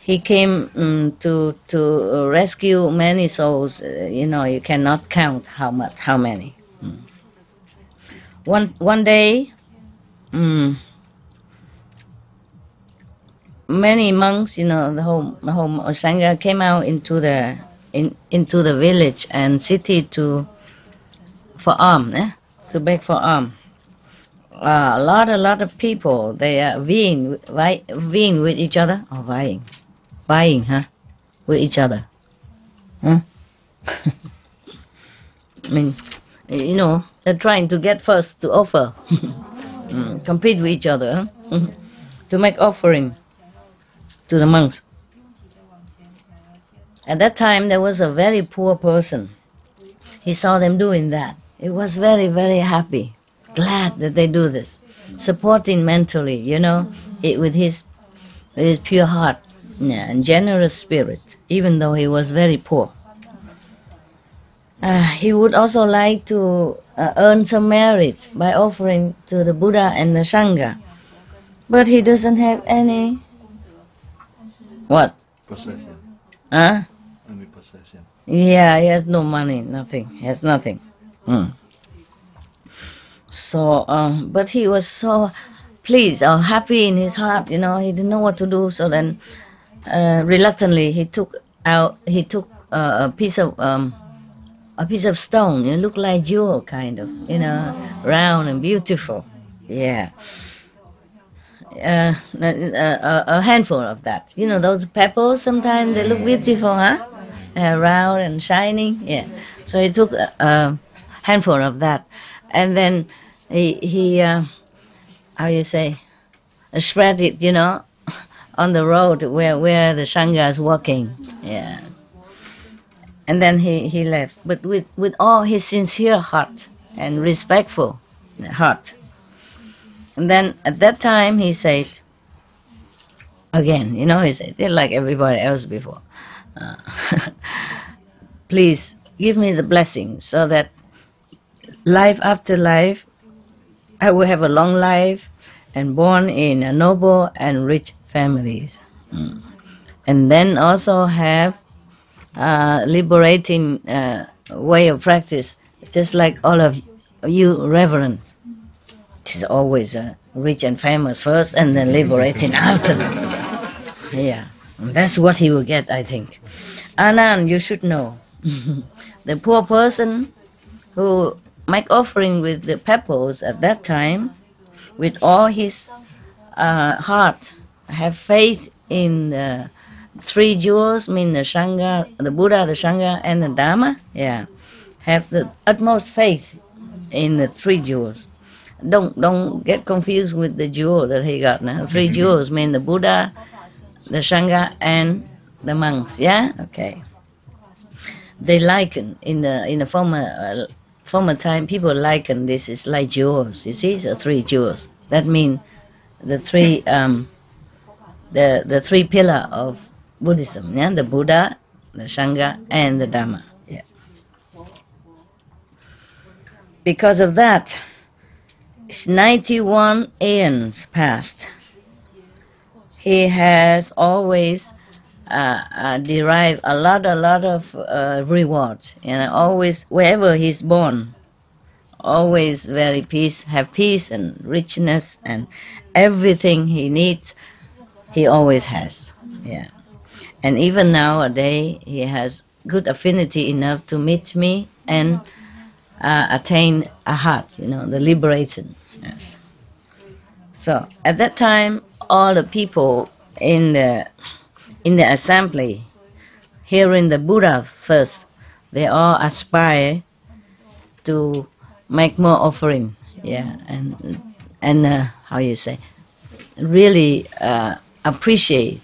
He came to rescue many souls. You cannot count how many. One day, many monks, the whole Sangha came out into the village and city for alms, to beg for alms. A lot of people, they are vying with each other, or vying, with each other. Huh? I mean, they're trying to get first to offer, compete with each other, to make offering to the monks. At that time, there was a very poor person. He saw them doing that. He was very, very happy, glad that they do this, supporting mentally, with his pure heart, and generous spirit, even though he was very poor. He would also like to earn some merit by offering to the Buddha and the Sangha, but he doesn't have any. What? Possession. Huh? Any possession. Yeah, he has no money, nothing. He has nothing. So, but he was so pleased or happy in his heart, he didn't know what to do. So then, reluctantly, he took a piece of stone. It looked like jewel, kind of, round and beautiful. Yeah. A handful of that. Those pebbles, sometimes they look beautiful, huh? Round and shining. Yeah. So he took a handful of that, and then he how you say, spread it, on the road where the Sangha is walking. Yeah. And then he left, but with all his sincere heart and respectful heart. And then at that time he said, again, he said, like everybody else before, please give me the blessing so that life after life I will have a long life and born in a noble and rich families. And then also have liberating way of practice, just like all of you reverends. It is always rich and famous first, and then liberating after. Yeah, and that's what he will get, I think. Anand, you should know, the poor person who make offering with the pebbles at that time, with all his heart, have faith in the three jewels, mean the Sangha, the Buddha, the Sangha, and the Dharma. Yeah, have the utmost faith in the three jewels. Don't get confused with the jewel that he got now. Three jewels mean the Buddha, the Sangha, and The monks, yeah? Okay. They liken, in the former time, people liken this is like jewels, you see? So 3 jewels. That means the three the 3 pillar of Buddhism, yeah? The Buddha, the Sangha, and the Dhamma. Yeah. Because of that, 91 aeons passed. He has always derived a lot of rewards, and always wherever he's born, always have peace and richness, and everything he needs, he always has. Yeah. And even nowadays, he has good affinity enough to meet me and attain a heart, the liberation. Yes. So at that time, all the people in the assembly, hearing the Buddha first, they all aspire to make more offering, yeah, and how you say, really appreciate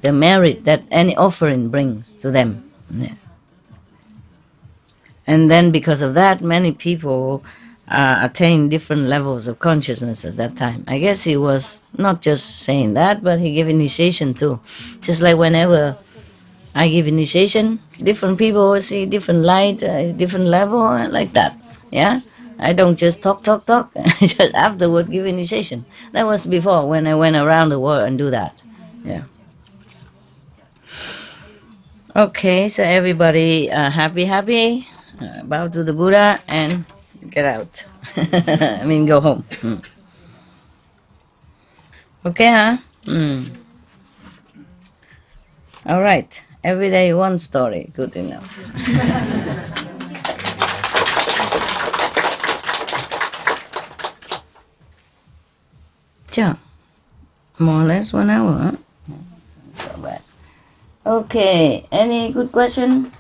the merit that any offering brings to them. Yeah. And then because of that, many people attain different levels of consciousness at that time. I guess he was not just saying that, but he gave initiation too. Just like whenever I give initiation, different people see different light, different level, like that. Yeah, I don't just talk. Just afterward give initiation. That was before, when I went around the world and do that. Yeah. Okay, so everybody happy. Bow to the Buddha and get out. I mean, go home. Okay, huh? All right. Every day one story. Good enough. Sure. More or less 1 hour, huh? Not so bad. Okay. Any good question?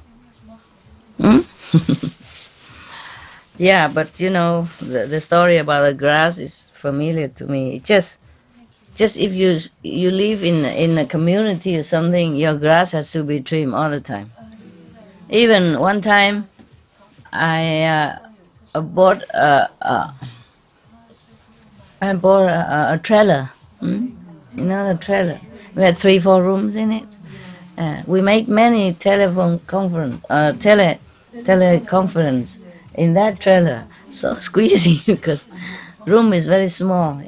Yeah, but the story about the grass is familiar to me. Just if you live in a community or something, your grass has to be trimmed all the time. Even one time, I bought a trailer. A trailer. We had 3-4 rooms in it. We made many teleconference in that trailer. So squeezing because room is very small,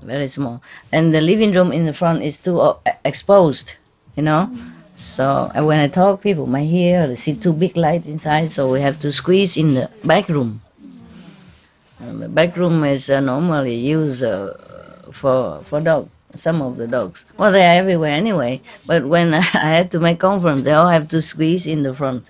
very small, and the living room in the front is too exposed, So when I talk, people might hear. They see 2 big lights inside, so we have to squeeze in the back room. The back room is normally used for dogs. Some of the dogs. Well, they are everywhere anyway. But when I had to make conference, they all have to squeeze in the front.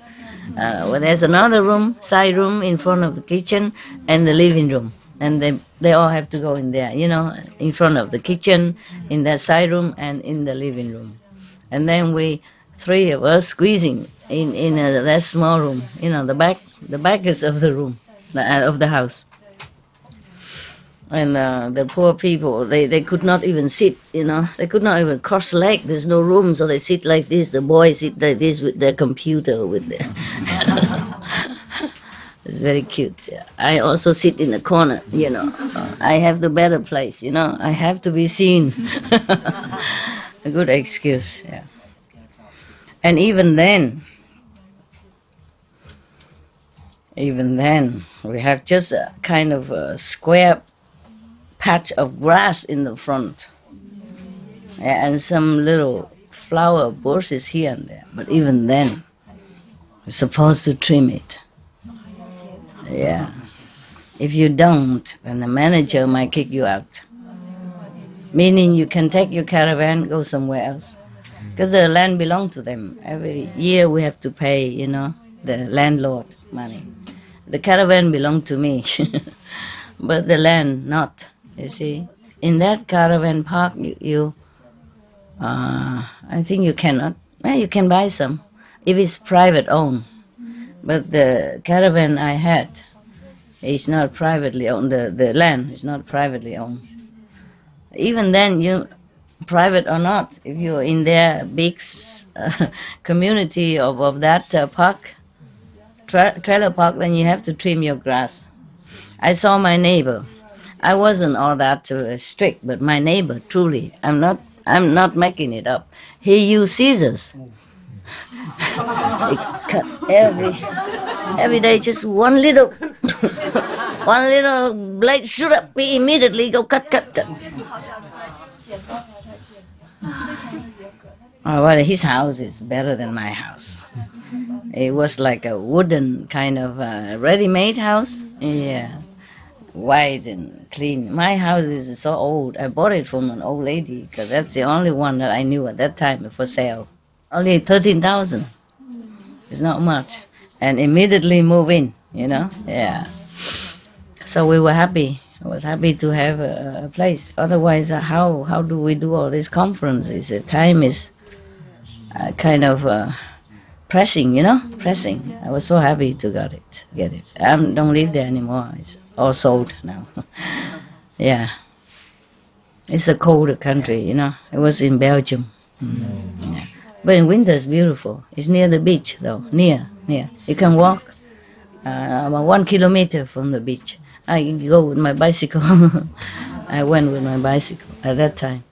Well, there's another room, side room in front of the kitchen, and the living room. And they all have to go in there, in front of the kitchen, in that side room, and in the living room. And then we, 3 of us, squeezing in that small room, the back is of the room, of the house. And the poor people, they could not even sit, They could not even cross leg. There's no room, so they sit like this. The boys sit like this with their computer, with their... It's very cute. I also sit in the corner, I have the better place, I have to be seen. A good excuse, yeah. And even then, we have just a kind of a square patch of grass in the front, and some little flower bushes here and there. But even then, we're supposed to trim it. Yeah. If you don't, then the manager might kick you out. Meaning you can take your caravan, go somewhere else. Because the land belongs to them. Every year we have to pay, the landlord money. The caravan belongs to me, but the land not. You see, in that caravan park, I think you cannot. Well, you can buy some if it's private owned. But the caravan I had is not privately owned. The land is not privately owned. Even then, private or not, if you're in their big community of that park, trailer park, then you have to trim your grass. I saw my neighbor. I wasn't all that strict, but my neighbor, truly, I'm not making it up. He used scissors. He cut every day, just one little one little blade shoot up. He immediately go cut. Oh, well, his house is better than my house. It was like a wooden kind of ready-made house. Yeah, white and clean. My house is so old. I bought it from an old lady because that's the only one that I knew at that time for sale. Only 13,000. It's not much. And immediately move in, you know. Yeah. So we were happy. I was happy to have a place. Otherwise, how do we do all these conferences? The time is kind of pressing, you know, pressing. I was so happy to get it. I don't live there anymore. It's all sold now. Yeah. It's a colder country, you know. It was in Belgium. Yeah. But in winter it's beautiful. It's near the beach, though. Near. You can walk about 1 kilometer from the beach. I go with my bicycle. I went with my bicycle at that time.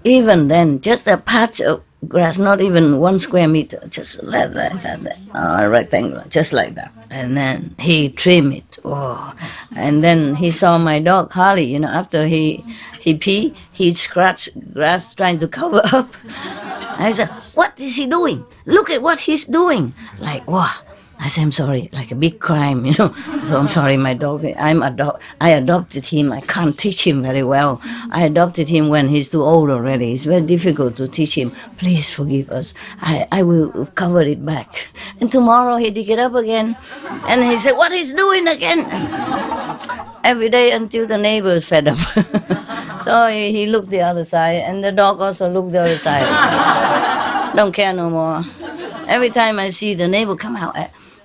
Even then, just a patch of grass, not even 1 square meter, just like that, a rectangle, just like that. And then he trimmed it. Oh, and then he saw my dog Harley. You know, after he pee, he scratched grass trying to cover up. I said, "What is he doing? Look at what he's doing!" Like, wow. I said, "I'm sorry," like a big crime, you know. So I'm sorry, my dog. I adopted him. I can't teach him very well. I adopted him when he's too old already. It's very difficult to teach him. Please forgive us. I will cover it back. And tomorrow he dig it up again. And he said, "What he's doing again?" Every day until the neighbors fed up. So he looked the other side, and the dog also looked the other side. Don't care no more. Every time I see the neighbor come out,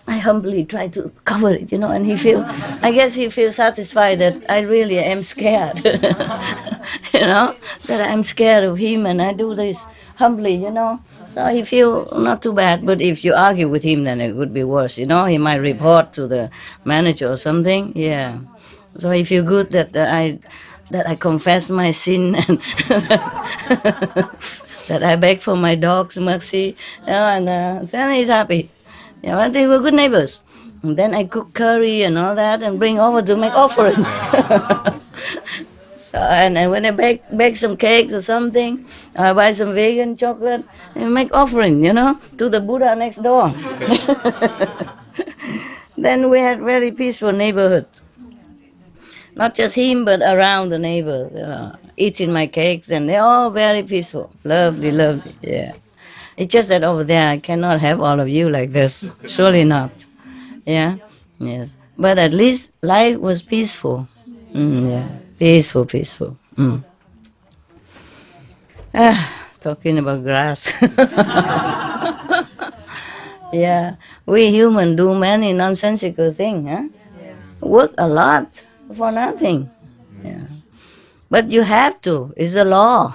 I humbly try to cover it, you know, and I guess he feels satisfied that I really am scared, you know, that I'm scared of him, and I do this humbly, you know. So he feels not too bad, but if you argue with him, then it would be worse, you know. He might report to the manager or something, yeah. So he feels good that I confess my sin and that I beg for my dog's mercy, you know, and then he's happy. You know, they were good neighbors. And then I cook curry and all that and bring over to make offering. So, and when I bake some cakes or something, I buy some vegan chocolate and make offering, you know, to the Buddha next door. Then we had very peaceful neighborhood. Not just him, but around the neighbors, eating my cakes, and they're all very peaceful. Lovely, yeah. It's just that over there I cannot have all of you like this. Surely not. Yeah? Yes. But at least life was peaceful. Yeah. Peaceful. Talking about grass. Yeah. We humans do many nonsensical things, huh? Yeah. Work a lot for nothing. Yeah. But you have to. It's the law.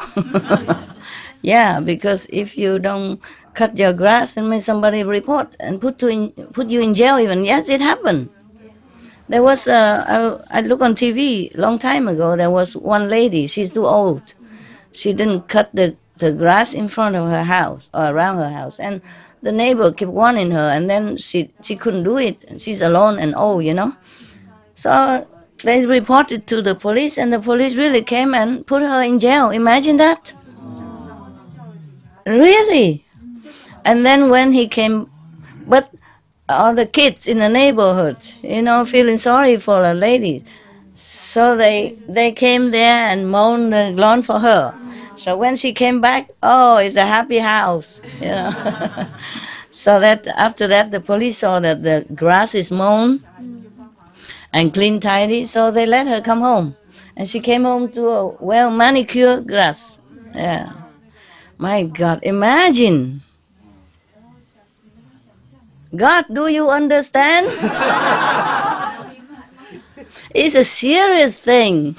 Yeah, because if you don't cut your grass, then may somebody report and put you in jail even. Yes, it happened. There was I look on TV long time ago. There was one lady. She's too old. She didn't cut the grass in front of her house or around her house, and the neighbor kept warning her, and then she couldn't do it. She's alone and old, you know. So they reported to the police, and the police really came and put her in jail. Imagine that. Really? And then when he came, but all the kids in the neighborhood, you know, feeling sorry for the lady, so they came there and mowed the lawn for her. So when she came back, oh, it's a happy house, you know. So that after that, the police saw that the grass is mown and clean, tidy, so they let her come home, and she came home to a well manicured grass. Yeah. My God, imagine. God, do you understand? It's a serious thing.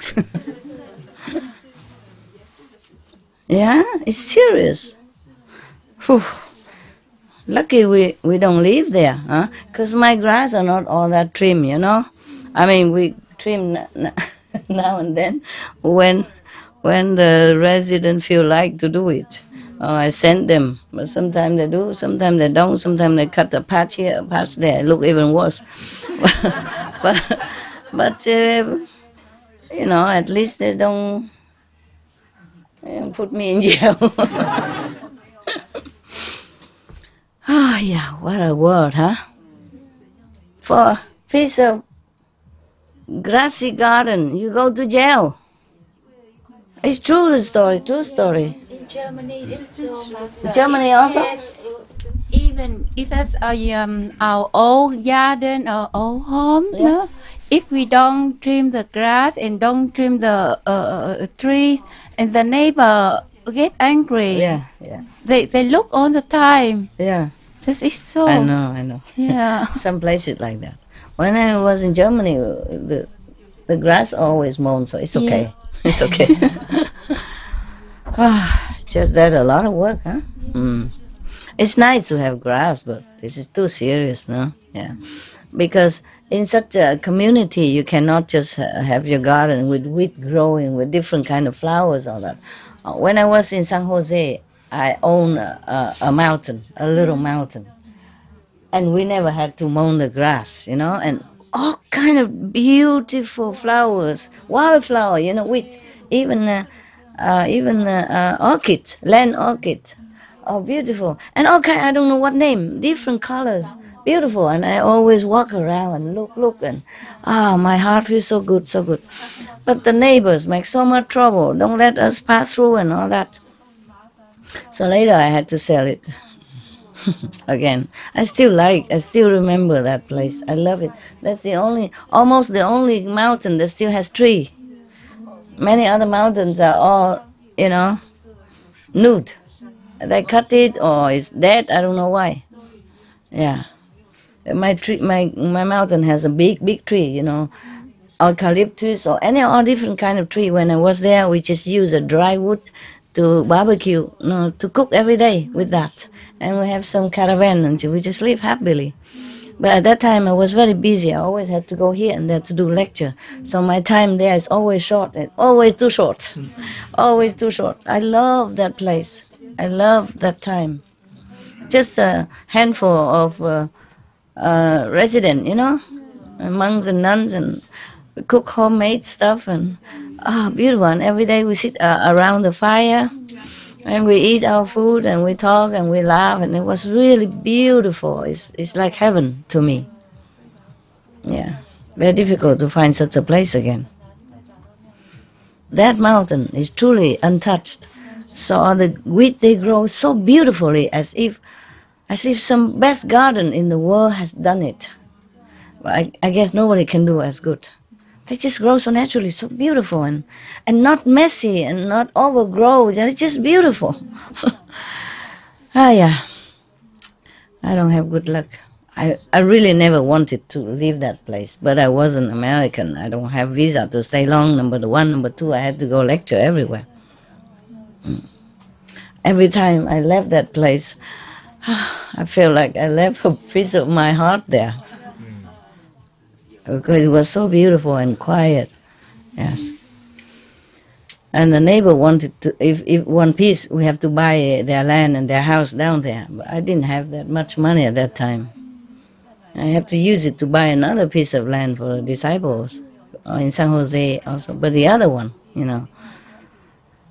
Yeah, it's serious. Whew. Lucky we don't live there, huh? Because my grass are not all that trim, you know. I mean, we trim now and then when the resident feel like to do it. Oh, I send them, but sometimes they do, sometimes they don't. Sometimes they cut a patch here, a patch there. Look even worse. but you know, at least they don't put me in jail. Ah, yeah, what a word, huh? For a piece of grassy garden, you go to jail. It's true, the story, true story. In Germany, it's so much. Germany also? Even if that's our old garden or old home, Yeah. no? If we don't trim the grass and don't trim the trees, and the neighbor get angry. Yeah, yeah. They look all the time. Yeah. This is so. I know. Yeah. Some places like that. When I was in Germany, the grass always mown, so it's okay. Yeah. It's okay. Just that a lot of work, huh? Mm. It's nice to have grass, but this is too serious, no? Yeah. Because in such a community, you cannot just have your garden with wheat growing, with different kind of flowers, all that. When I was in San Jose, I own a mountain, a little mountain. And we never had to mow the grass, you know, and all kind of beautiful flowers, wildflower, you know, with even orchid, land orchid. Oh, beautiful. And okay, I don't know what name, different colors, beautiful. And I always walk around and look, and my heart feels so good, so good. But the neighbors make so much trouble, don't let us pass through and all that. So later I had to sell it. Again, I still remember that place. I love it. That's almost the only mountain that still has tree. Many other mountains are all, you know, nude. They cut it or it's dead. I don't know why. Yeah, my mountain has a big tree. You know, eucalyptus or all different kind of tree. When I was there, we just use a dry wood to barbecue, to cook every day with that. And we have some caravan and we just live happily. But at that time I was very busy. I always had to go here and there to do lecture. So my time there is always short, always too short. Always too short. I love that place. I love that time. Just a handful of residents, you know, monks and nuns, and we cook homemade stuff, and beautiful. And every day we sit around the fire and we eat our food and we talk and we laugh, and it was really beautiful. It's like heaven to me. Yeah, very difficult to find such a place again. That mountain is truly untouched. So the wheat, they grow so beautifully, as if some best garden in the world has done it. I guess nobody can do as good. They just grow so naturally, so beautiful, and not messy and not overgrown. It's just beautiful. Yeah. I don't have good luck. I really never wanted to leave that place, but I was an American. I don't have visa to stay long, number one. Number two, I had to go lecture everywhere. Every time I left that place, I feel like I left a piece of my heart there. Because it was so beautiful and quiet. Yes. And the neighbor wanted to, if one piece, we have to buy their land and their house down there. But I didn't have that much money at that time. I have to use it to buy another piece of land for the disciples in San Jose also, but the other one, you know.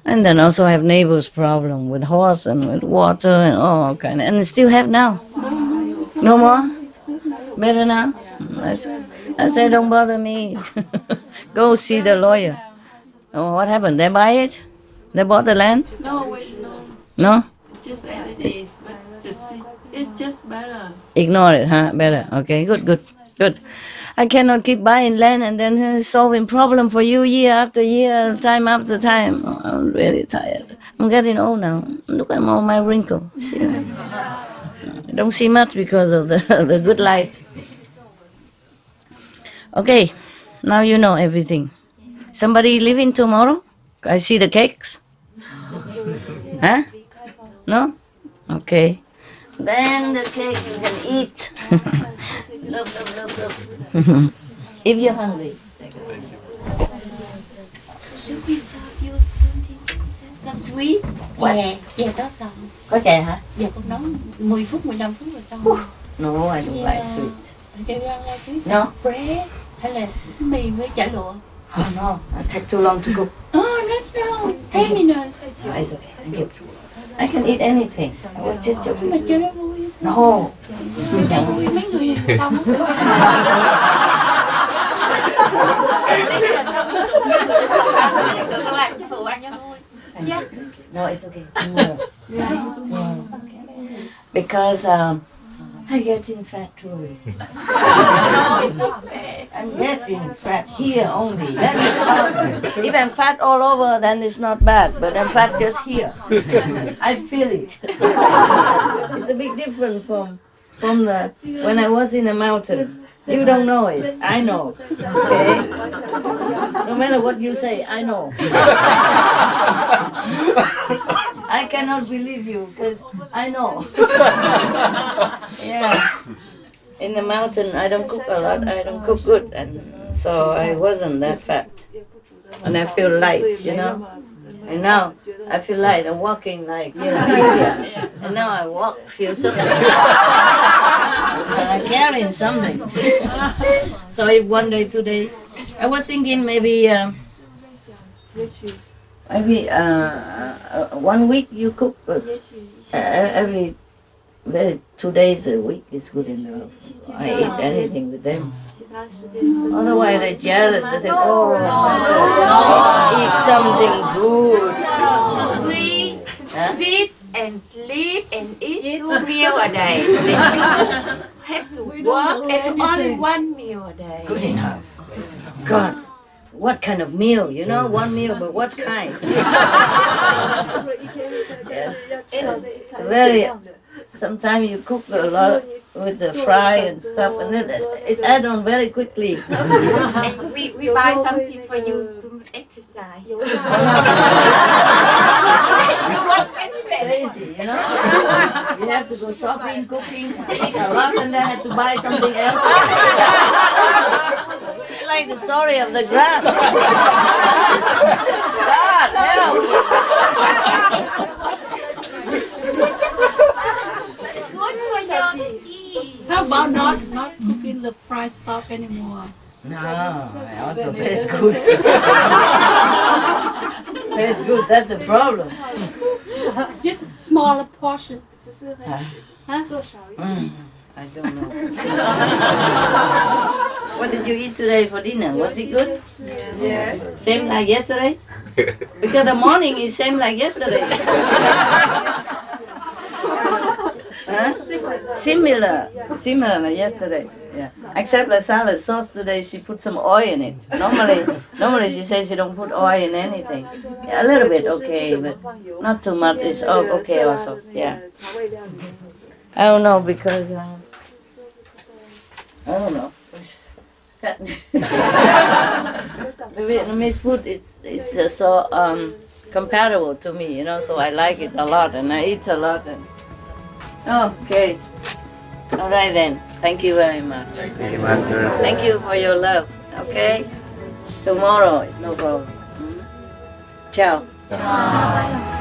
And then also have neighbors' problem with horse and with water and all kind of, and still have now. No more? Better now? I said, don't bother me. Go see the lawyer. Oh, what happened? They buy it? They bought the land? No, wait, no. No? Just as it is, but it's just better. Ignore it, huh? Better. Okay, good. I cannot keep buying land and then solving problem for you year after year, time after time. Oh, I'm really tired. I'm getting old now. Look at all my wrinkles. I don't see much because of the good light. Okay, now you know everything. Somebody leaving tomorrow? I see the cakes. Huh? No? Okay. Then the cake you can eat. Look. If you're hungry. Should we serve you some sweet? Chè có xong. Có chè hả? Giờ con nấu 10 phút, 15 phút rồi xong. No, I don't like sweet. Do you like sweet? No? Bread hay là mì với chả lụa? Oh no, it takes too long to cook. Oh, that's wrong. 10 minutes. No, it's okay. I can eat anything. I was just joking. Mà chơi nó vui. No. Vui mấy người không. Con làm cho phụ ăn cho vui. Yeah. No, it's okay. No. Because I getting fat too. I'm getting fat here only. That is fine. If I'm fat all over, then it's not bad. But I'm fat just here. I feel it. It's a big difference from the when I was in a mountain. You don't know it. I know. Okay? No matter what you say, I know. I cannot believe you because I know. Yeah. In the mountain, I don't cook a lot. I don't cook good, and so I wasn't that fat. And I feel light, you know. And now I feel light. I'm walking like India. And now I walk, feel something. I'm carrying something. So if one day, today, I was thinking maybe 1 week you cook, but every 2 days a week is good enough. I eat anything with them. Otherwise they're jealous. They think, oh, eat something good. We Huh? sit and sleep and eat 2 meals a day. Then you have to work and only 1 meal a day. Good enough. God, what kind of meal? You know, 1 meal, but what kind? Yeah. Very. Sometimes you cook a lot with the fry and stuff, and then it adds on very quickly. And we buy something for you to exercise. You want Crazy, you know? You have to go shopping, cooking, eat a lot, and then have to buy something else. Like the story of the grass. God, help! Good for your teeth. How about not cooking the fried stuff anymore? No, also tastes good. Tastes good, that's a problem. Just smaller portion. Huh? I don't know. What did you eat today for dinner? Was it good? Yeah. Same like yesterday? Because the morning is same like yesterday. Huh? Similar like yesterday. Yeah. Except the salad sauce today, she put some oil in it. Normally she says she don't put oil in anything. Yeah, a little bit okay, but not too much. It's okay also. Yeah. I don't know because I don't know. The Vietnamese food is so compatible to me, you know. So I like it a lot, and I eat a lot. And okay. All right then. Thank you very much. Thank you, Master. Thank you for your love. Okay. Tomorrow is no problem. Ciao. Ciao.